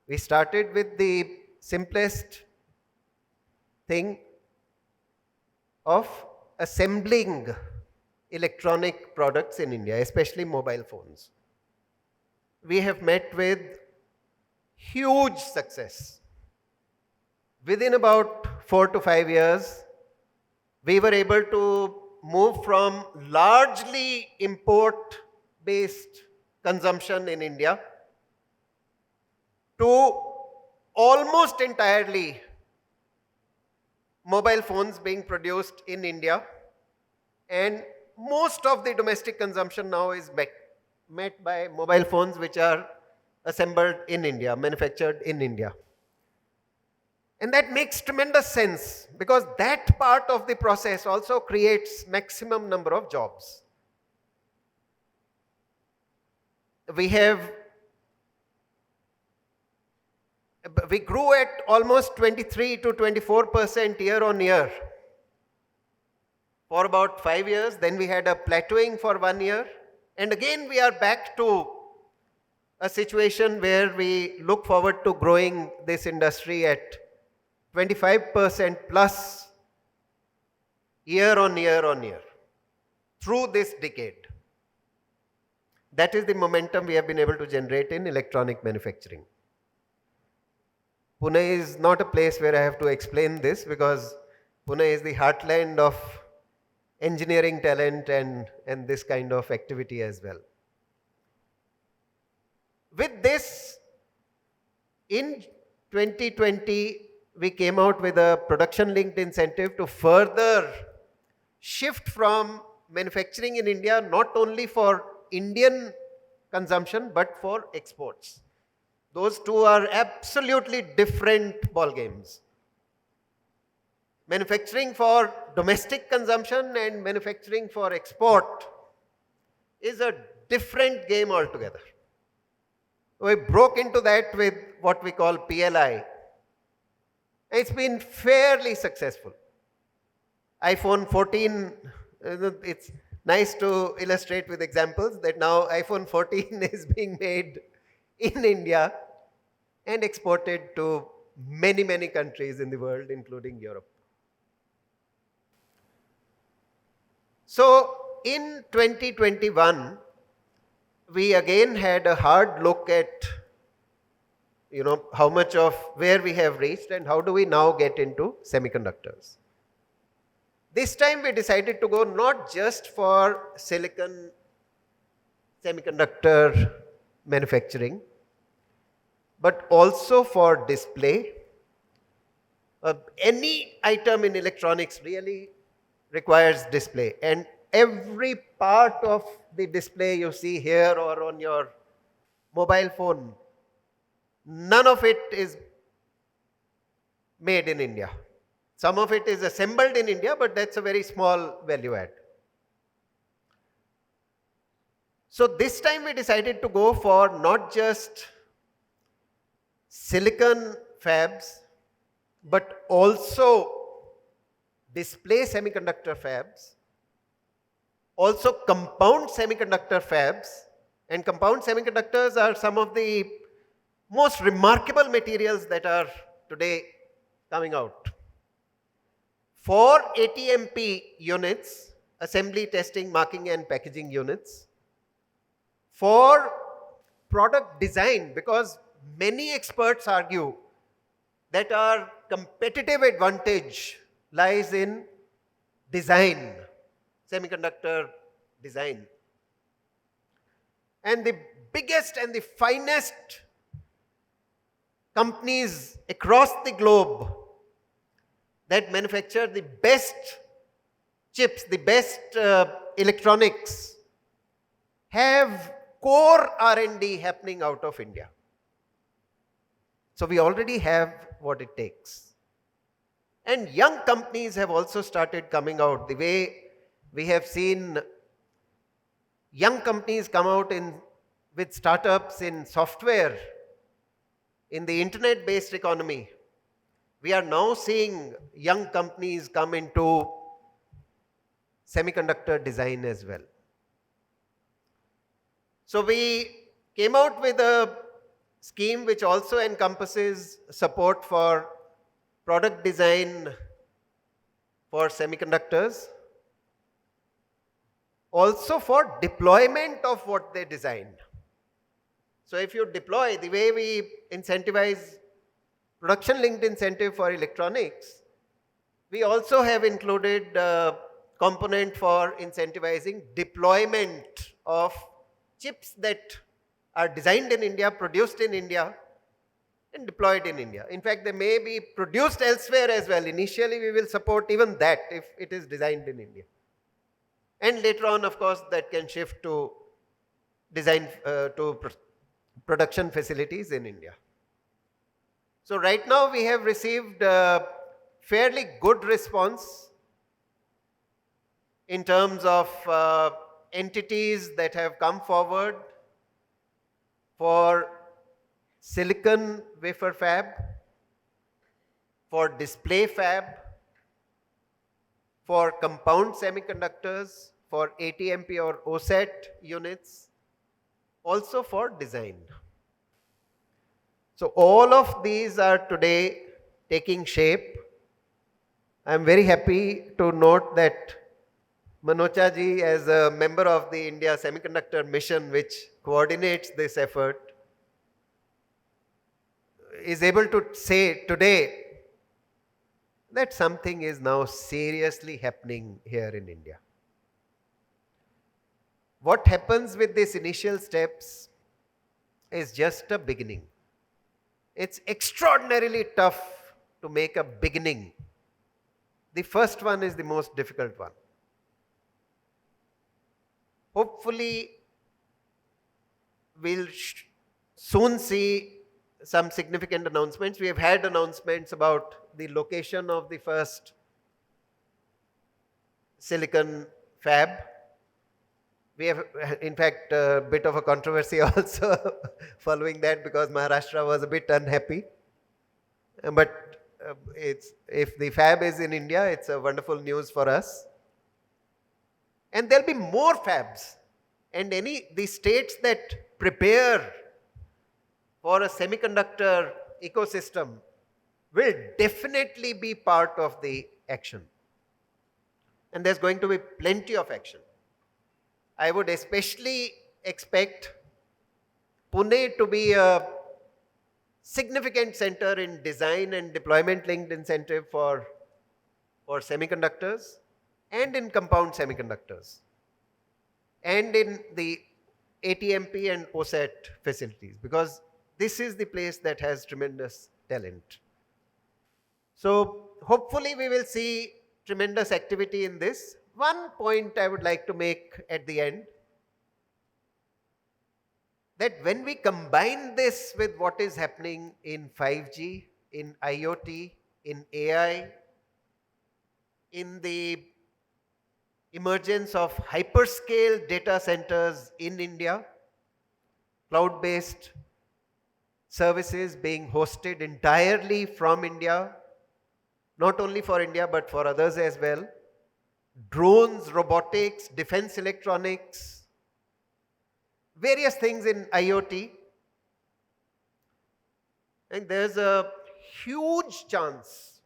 Speaker 5: We started with the simplest thing of assembling electronic products in India, especially mobile phones. We have met with huge success. Within about 4 to 5 years, we were able to move from largely import-based consumption in India to almost entirely mobile phones being produced in India, and most of the domestic consumption now is met by mobile phones which are assembled in India, manufactured in India. And that makes tremendous sense because that part of the process also creates maximum number of jobs. We grew at almost 23 to 24% year on year for about 5 years. Then we had a plateauing for 1 year. And again, we are back to a situation where we look forward to growing this industry at 25% plus year on year through this decade. That is the momentum we have been able to generate in electronic manufacturing. Pune is not a place where I have to explain this because Pune is the heartland of engineering talent and this kind of activity as well. With this, in 2020, we came out with a production linked incentive to further shift from manufacturing in India not only for Indian consumption but for exports. Those two are absolutely different ball games. Manufacturing for domestic consumption and manufacturing for export is a different game altogether. We broke into that with what we call PLI. It's been fairly successful. iPhone 14, it's nice to illustrate with examples that now iPhone 14 is being made in India and exported to many, many countries in the world, including Europe. So in 2021, we again had a hard look at how much of where we have reached and how do we now get into semiconductors. This time we decided to go not just for silicon semiconductor manufacturing, but also for display. Any item in electronics really requires display, and every part of the display you see here or on your mobile phone, none of it is made in India. Some of it is assembled in India, but that's a very small value add. So this time we decided to go for not just silicon fabs, but also display semiconductor fabs, also compound semiconductor fabs, and compound semiconductors are some of the most remarkable materials that are today coming out. For ATMP units, assembly, testing, marking and packaging units, for product design, because many experts argue that our competitive advantage lies in design, semiconductor design. And the biggest and the finest companies across the globe that manufacture the best chips, the best electronics, have core R&D happening out of India. So we already have what it takes. And young companies have also started coming out. The way we have seen young companies come out with startups in software, in the internet-based economy, we are now seeing young companies come into semiconductor design as well. So we came out with a scheme which also encompasses support for product design for semiconductors, also for deployment of what they design. So if you deploy, the way we incentivize production linked incentive for electronics, we also have included a component for incentivizing deployment of chips that are designed in India, produced in India, and deployed in India. In fact, they may be produced elsewhere as well. Initially, we will support even that if it is designed in India. And later on, of course, that can shift to design production facilities in India. So right now, we have received a fairly good response in terms of entities that have come forward for silicon wafer fab, for display fab, for compound semiconductors, for ATMP or OSAT units, also for design. So all of these are today taking shape. I am very happy to note that Manocha ji, as a member of the India Semiconductor Mission, which coordinates this effort, is able to say today that something is now seriously happening here in India. What happens with these initial steps is just a beginning. It's extraordinarily tough to make a beginning. The first one is the most difficult one. hopefully we'll soon see some significant announcements. We have had announcements about the location of the first silicon fab. We have, in fact, a bit of a controversy also following that, because Maharashtra was a bit unhappy. But if the fab is in India, it's a wonderful news for us. And there'll be more fabs. And the states that prepare for a semiconductor ecosystem will definitely be part of the action. And there's going to be plenty of action. I would especially expect Pune to be a significant center in design and deployment linked incentive for semiconductors and in compound semiconductors and in the ATMP and OSAT facilities, because this is the place that has tremendous talent. So hopefully we will see tremendous activity in this. One point I would like to make at the end, that when we combine this with what is happening in 5G, in IoT, in AI, in the emergence of hyperscale data centers in India, cloud-based services being hosted entirely from India, not only for India but for others as well, drones, robotics, defense electronics, various things in IoT. And there's a huge chance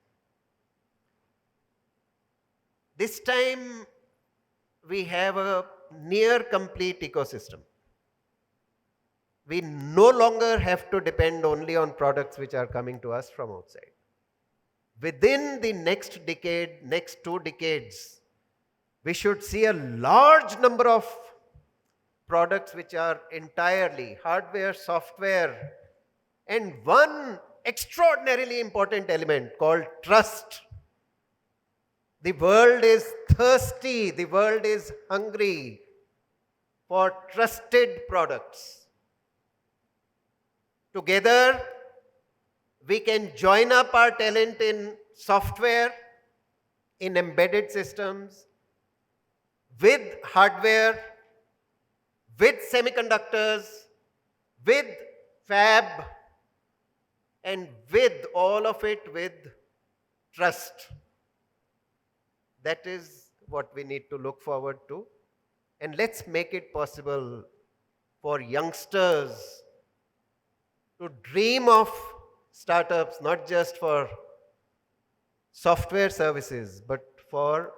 Speaker 5: this time we have a near complete ecosystem. We no longer have to depend only on products which are coming to us from outside. Within the next decade, next 2 decades, we should see a large number of products which are entirely hardware, software, and one extraordinarily important element called trust. The world is thirsty, the world is hungry for trusted products. Together, we can join up our talent in software, in embedded systems, with hardware, with semiconductors, with fab, and with all of it with trust. That is what we need to look forward to. And let's make it possible for youngsters to dream of startups, not just for software services, but for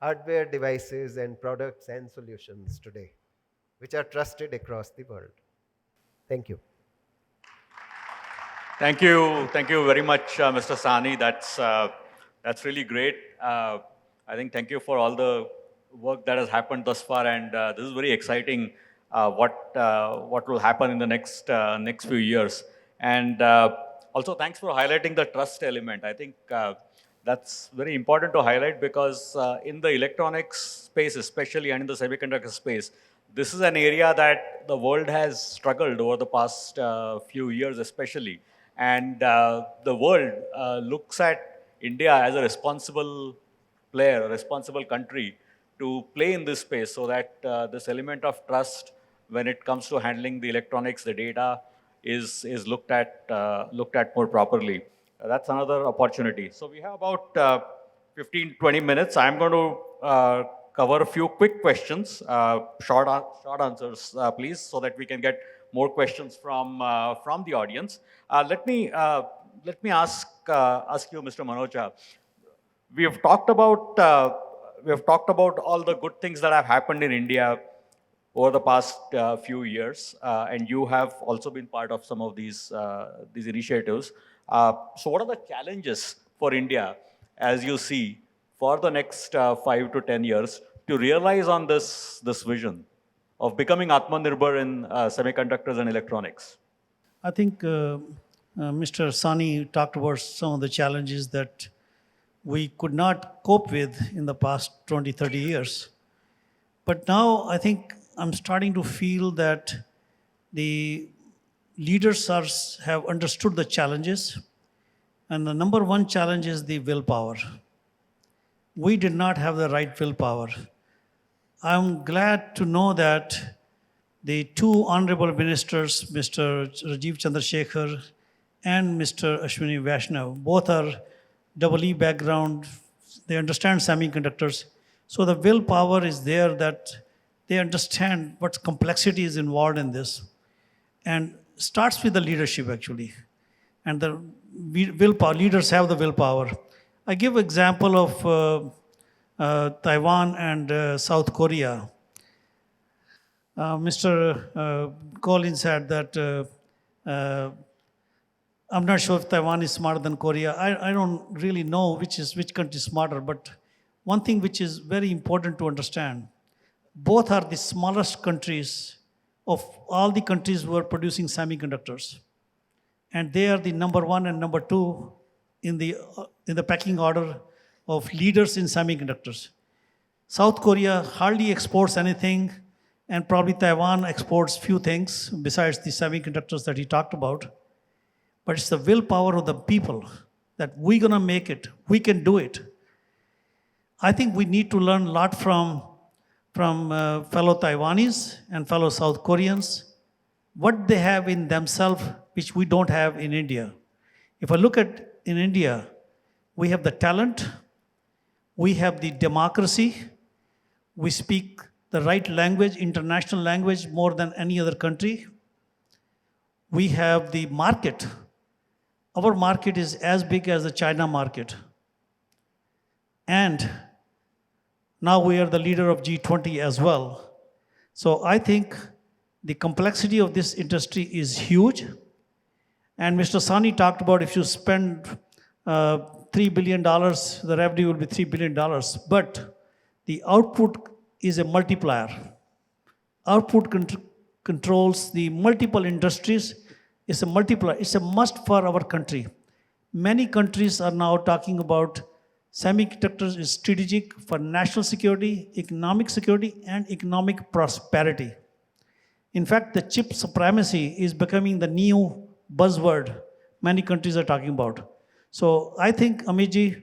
Speaker 5: hardware devices and products and solutions today, which are trusted across the world. Thank you.
Speaker 2: Thank you very much, Mr. Sani. That's really great. I think thank you for all the work that has happened thus far, and this is very exciting. What will happen in the next few years, and also thanks for highlighting the trust element. I think that's very important to highlight because in the electronics space, especially, and in the semiconductor space, this is an area that the world has struggled over the past few years, especially. And the world looks at India as a responsible player, a responsible country to play in this space, so that this element of trust when it comes to handling the electronics, the data, is looked at more properly. That's another opportunity. So we have about 15-20 minutes. I'm going to cover a few quick questions, short answers, please, so that we can get more questions from the audience. Let me ask you, Mr. Manocha. We have talked about all the good things that have happened in India over the past few years, and you have also been part of some of these initiatives. So, what are the challenges for India, as you see, for the next 5 to 10 years to realize on this vision of becoming Atmanirbhar in semiconductors and electronics?
Speaker 3: I think Mr. Sani talked about some of the challenges that we could not cope with in the past 20, 30 years. But now I think I'm starting to feel that the leaders have understood the challenges, and the number one challenge is the willpower. We did not have the right willpower. I'm glad to know that the two honorable ministers, Mr. Rajiv Chandrasekhar and Mr. Ashwini Vaishnav, both are double E background. They understand semiconductors. So the willpower is there that they understand what complexity is involved in this. And starts with the leadership actually. And the willpower, leaders have the willpower. I give example of Taiwan and South Korea. Mr. Collins said that I'm not sure if Taiwan is smarter than Korea. I don't really know which country is smarter, but one thing which is very important to understand, both are the smallest countries of all the countries who are producing semiconductors. And they are the number one and number two in the pecking order of leaders in semiconductors. South Korea hardly exports anything, and probably Taiwan exports few things besides the semiconductors that he talked about. But it's the willpower of the people that we're gonna make it, we can do it. I think we need to learn a lot from fellow Taiwanese and fellow South Koreans, what they have in themselves, which we don't have in India. If I look at in India, we have the talent, we have the democracy, we speak the right language, international language, more than any other country. We have the market. Our market is as big as the China market. And now we are the leader of G20 as well. So I think the complexity of this industry is huge. And Mr. Sani talked about if you spend $3 billion, the revenue will be $3 billion. But the output is a multiplier. Output controls the multiple industries. It's a multiplier. It's a must for our country. Many countries are now talking about semiconductors is strategic for national security, and economic prosperity. In fact, the chip supremacy is becoming the new buzzword many countries are talking about. So I think, Amitji,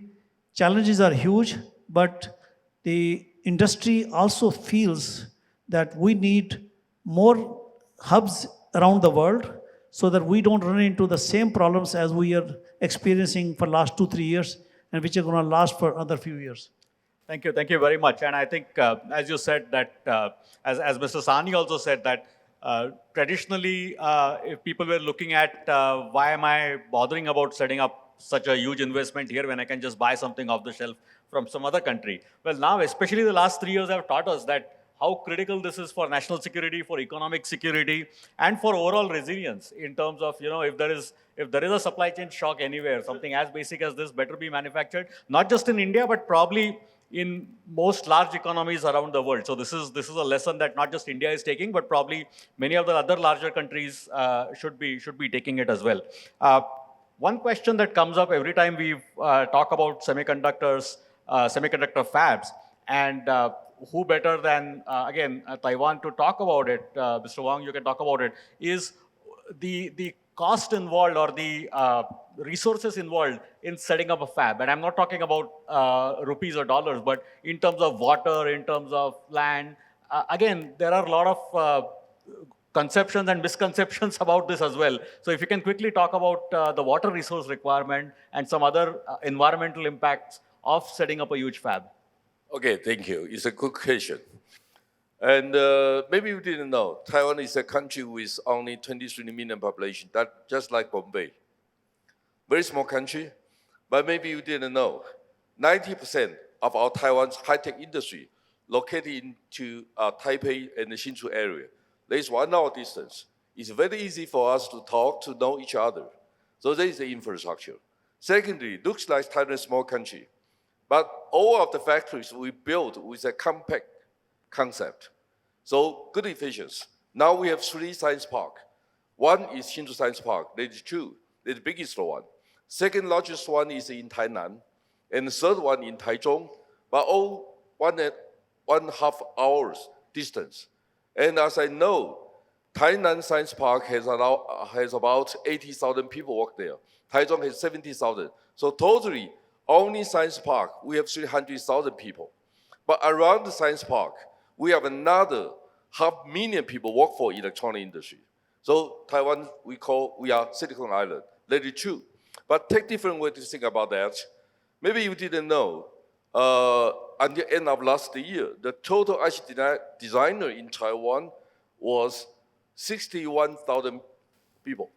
Speaker 3: challenges are huge, but the industry also feels that we need more hubs around the world so that we don't run into the same problems as we are experiencing for last 2-3 years and which are going to last for another few years.
Speaker 2: Thank you very much. And I think, as you said that, as Mr. Sani also said that, traditionally, if people were looking at why am I bothering about setting up such a huge investment here when I can just buy something off the shelf from some other country. Well, now, especially the last 3 years have taught us that how critical this is for national security, for economic security, and for overall resilience in terms of, if there is a supply chain shock anywhere, something as basic as this better be manufactured, not just in India, but probably in most large economies around the world. So this is a lesson that not just India is taking, but probably many of the other larger countries should be taking it as well. One question that comes up every time we talk about semiconductors, semiconductor fabs, and who better than, Taiwan to talk about it, Mr. Wang, you can talk about it, is the cost involved or the resources involved in setting up a fab. And I'm not talking about rupees or dollars, but in terms of water, in terms of land. Again, there are a lot of conceptions and misconceptions about this as well. So if you can quickly talk about the water resource requirement and some other environmental impacts of setting up a huge fab.
Speaker 4: Okay, thank you. It's a good question. And maybe you didn't know, Taiwan is a country with only 23 million population, that just like Bombay. Very small country, but maybe you didn't know, 90% of our Taiwan's high-tech industry located into Taipei and the Hsinchu area. There is 1 hour distance. It's very easy for us to talk, to know each other. So there is the infrastructure. Secondly, looks like Taiwan is a small country, but all of the factories we built with a compact concept. So good efficiency. Now we have 3 science parks. One is Hsinchu Science Park. That is true. That's the biggest one. Second largest one is in Tainan, and the third one in Taichung, but all 1.5 hours distance. And as I know, Tainan Science Park has about 80,000 people work there. Taichung has 70,000. So totally, only Science Park, we have 300,000 people. But around the Science Park, we have another 500,000 people work for electronic industry. So Taiwan, we are Silicon Island. That is true. But take different way to think about that. Maybe you didn't know, until end of last year, the total IC designer in Taiwan was 61,000 people.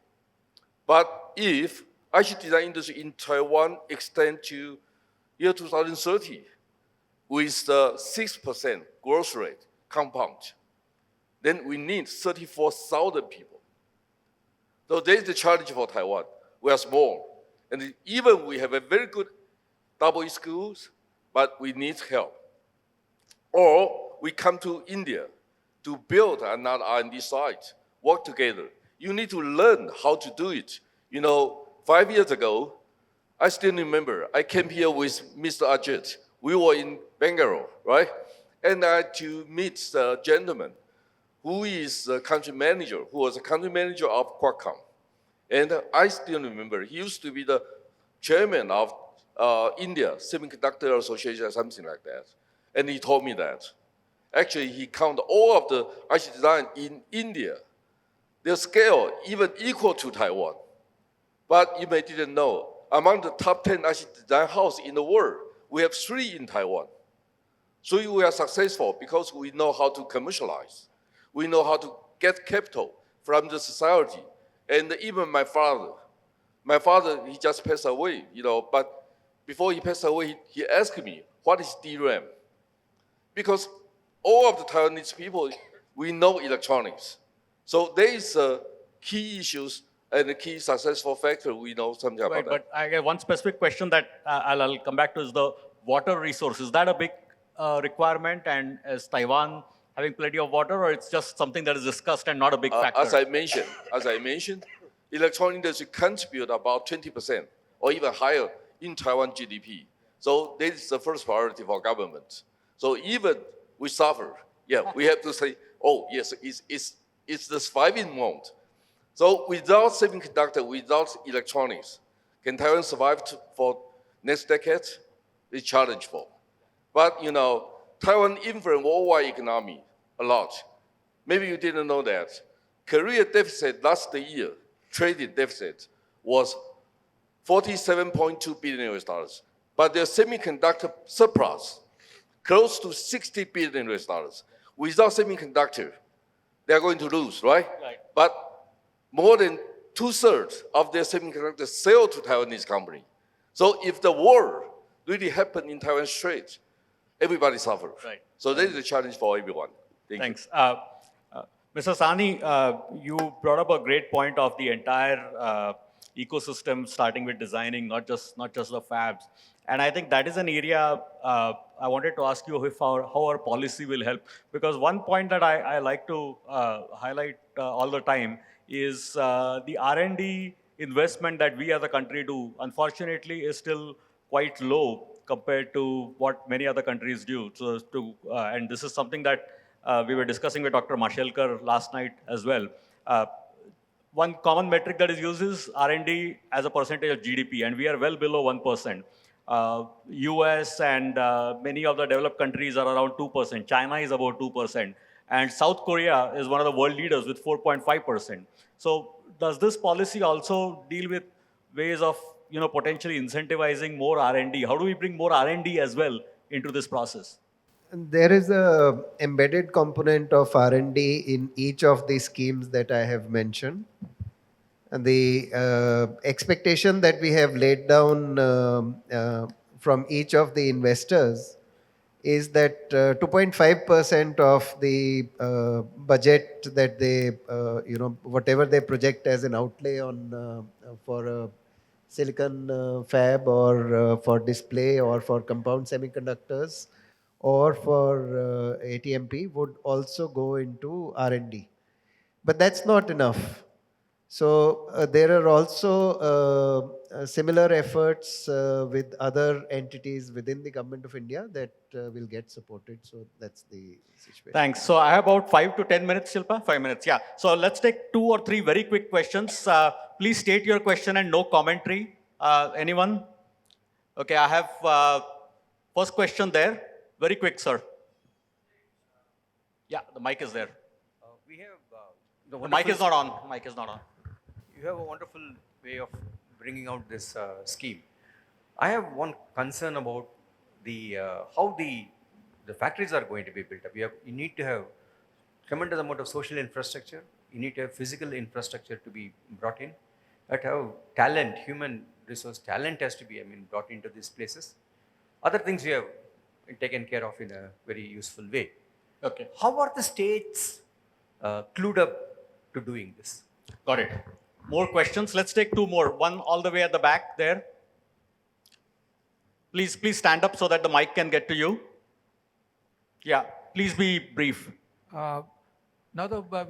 Speaker 4: But if IC design industry in Taiwan extend to year 2030 with the 6% growth rate compound, then we need 34,000 people. So there's the challenge for Taiwan. We are small. And even we have a very good double schools, but we need help. Or we come to India to build another R&D site, work together. You need to learn how to do it. 5 years ago, I still remember, I came here with Mr. Ajit. We were in Bangalore, right? And I had to meet the gentleman who is the country manager, who was a country manager of Qualcomm. And I still remember, he used to be the chairman of India Semiconductor Association or something like that. And he told me that. Actually, he counted all of the IC design in India. Their scale even equal to Taiwan. But you may didn't know, among the top 10 IC design houses in the world, we have 3 in Taiwan. So we are successful because we know how to commercialize. We know how to get capital from the society. And even my father, he just passed away, but before he passed away, he asked me, what is DRAM? Because all of the Taiwanese people, we know electronics. So there is key issues and a key successful factor we know something about
Speaker 2: Right,
Speaker 4: that.
Speaker 2: but I get one specific question that I'll come back to is the water resource. Is that a big requirement, and is Taiwan having plenty of water, or it's just something that is discussed and not a big factor?
Speaker 4: As I mentioned, electronic industry contribute about 20% or even higher in Taiwan GDP. So this is the first priority for government. So even we suffer, we have to say, oh yes, it's the surviving mode. So without semiconductor, without electronics, can Taiwan survive for next decade? It's challengeable. But Taiwan influence worldwide economy a lot. Maybe you didn't know that. Korea deficit last year, trading deficit, was $47.2 billion US dollars. But their semiconductor surplus, close to $60 billion US dollars. Without semiconductor, they're going to lose, right?
Speaker 2: Right.
Speaker 4: But more than 2/3 of their semiconductors sell to Taiwanese company. So if the war really happened in Taiwan Strait, everybody suffers.
Speaker 2: Right.
Speaker 4: So that is a challenge for everyone.
Speaker 2: Thanks. Mr. Sani, you brought up a great point of the entire ecosystem, starting with designing, not just the fabs. And I think that is an area I wanted to ask you how our policy will help. Because one point that I like to highlight all the time is the R&D investment that we as a country do, unfortunately, is still quite low compared to what many other countries do. And this is something that we were discussing with Dr. Mashelkar last night as well. One common metric that is used is R&D as a percentage of GDP, and we are well below 1%. US and many of the developed countries are around 2%. China is about 2%. And South Korea is one of the world leaders with 4.5%. So does this policy also deal with ways of potentially incentivizing more R&D? How do we bring more R&D as well into this process?
Speaker 5: There is a embedded component of R&D in each of the schemes that I have mentioned. And the expectation that we have laid down from each of the investors is that 2.5% of the budget that they, whatever they project as an outlay on for a silicon fab or for display or for compound semiconductors or for ATMP would also go into R&D. But that's not enough. So there are also similar efforts with other entities within the government of India that will get supported. So that's the situation.
Speaker 2: Thanks. So I have about 5 to 10 minutes, Shilpa. 5 minutes, yeah. So let's take 2 or 3 very quick questions. Please state your question and no commentary. Anyone? Okay, I have first question there. Very quick, sir. Yeah, the mic is there.
Speaker 6: We have
Speaker 2: The mic is not on. Mic is not on.
Speaker 6: You have a wonderful way of bringing out this scheme. I have one concern about the how the factories are going to be built up. You need to have tremendous amount of social infrastructure. You need to have physical infrastructure to be brought in. But have talent, human resource talent has to be, brought into these places. Other things you have taken care of in a very useful way.
Speaker 2: Okay,
Speaker 6: How are the states clued up to doing this?
Speaker 2: got it. More questions. Let's take 2 more. One all the way at the back there. Please stand up so that the mic can get to you. Yeah, please be brief.
Speaker 7: Uh,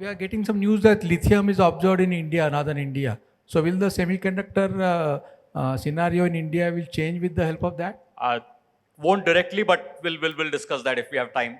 Speaker 7: we are getting some news that lithium is observed in India, northern India. So will the semiconductor scenario in India will change with the help of that?
Speaker 2: Won't directly, but we'll discuss that if we have time.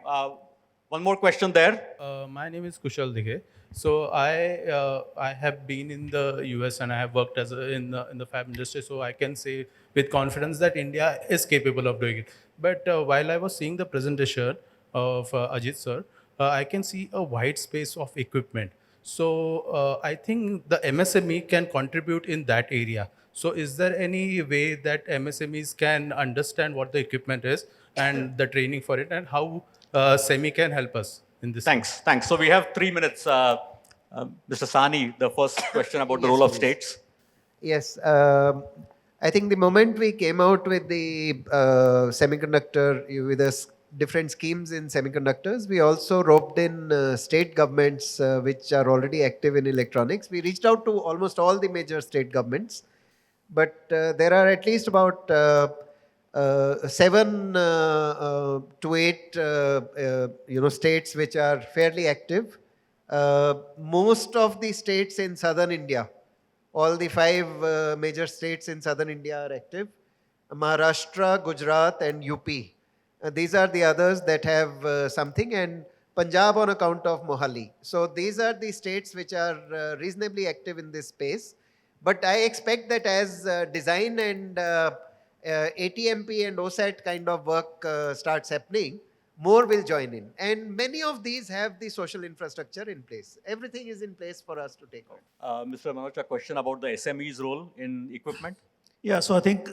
Speaker 2: One more question there.
Speaker 8: My name is Kushal Dighe. So I have been in the US and I have worked in the fab industry. So I can say with confidence that India is capable of doing it. But while I was seeing the presentation of Ajit sir, I can see a wide space of equipment. So I think the MSME can contribute in that area. So is there any way that MSMEs can understand what the equipment is and the training for it, and how SEMI can help us in this?
Speaker 2: Thanks. So we have 3 minutes. Mr. Sani, the first question about the
Speaker 5: Yes,
Speaker 2: role of
Speaker 5: please.
Speaker 2: states.
Speaker 5: Yes, I think the moment we came out with the semiconductor, with different schemes in semiconductors, we also roped in state governments which are already active in electronics. We reached out to almost all the major state governments, but there are at least about 7 to 8 states which are fairly active. Most of the states in southern India, all the 5 major states in southern India are active: Maharashtra, Gujarat, and UP. These are the others that have something, and Punjab on account of Mohali. So these are the states which are reasonably active in this space. But I expect that as design and ATMP and OSAT kind of work starts happening, more will join in. And many of these have the social infrastructure in place. Everything is in place for us to take off.
Speaker 2: Mr. Manoj, a question about the SME's role in equipment.
Speaker 3: Yeah, so I think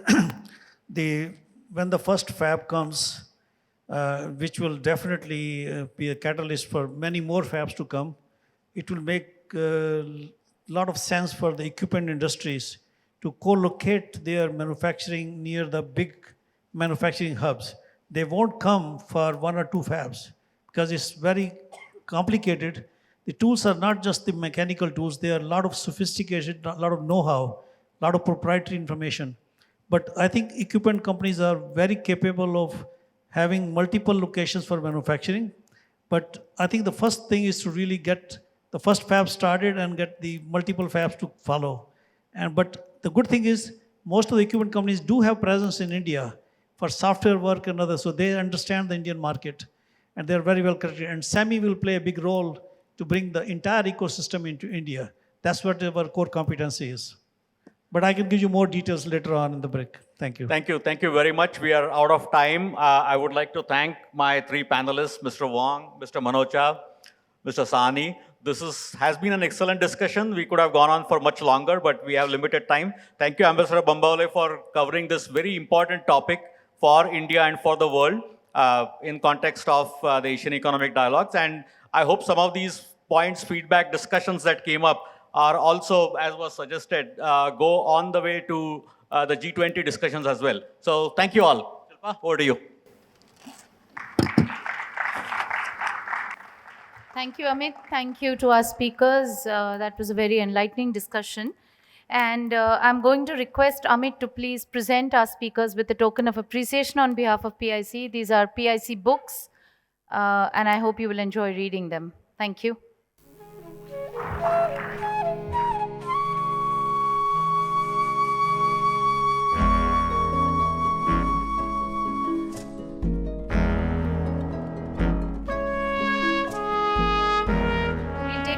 Speaker 3: when the first fab comes, which will definitely be a catalyst for many more fabs to come, it will make a lot of sense for the equipment industries to co-locate their manufacturing near the big manufacturing hubs. They won't come for 1 or 2 fabs because it's very complicated. The tools are not just the mechanical tools, they are a lot of sophistication, a lot of know-how, a lot of proprietary information. But I think equipment companies are very capable of having multiple locations for manufacturing. But I think the first thing is to really get the first fab started and get the multiple fabs to follow. But the good thing is most of the equipment companies do have presence in India for software work and others, so they understand the Indian market and they're very well connected. And SEMI will play a big role to bring the entire ecosystem into India. That's what our core competency is. But I can give you more details later on in the break. Thank you.
Speaker 2: Thank you very much. We are out of time. I would like to thank my 3 panelists, Mr. Wong, Mr. Manocha, Mr. Sani. This has been an excellent discussion. We could have gone on for much longer, but we have limited time. Thank you, Ambassador Bambawale, for covering this very important topic for India and for the world in context of the Asian Economic Dialogues. And I hope some of these points, feedback, discussions that came up are also, as was suggested, go on the way to the G20 discussions as well. So thank you all. Shilpa, over to you.
Speaker 1: Thank you, Amit. Thank you to our speakers. That was a very enlightening discussion. And I'm going to request Amit to please present our speakers with a token of appreciation on behalf of PIC. These are PIC books, and I hope you will enjoy reading them. Thank you.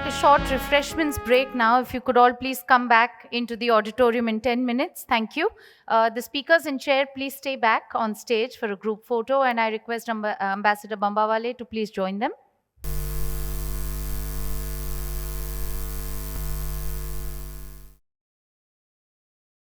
Speaker 1: a short refreshments break now. If you could all please come back into the auditorium in 10 minutes. Thank you. The speakers in chair, please stay back on stage for a group photo, and I request Ambassador Bambawale to please join them.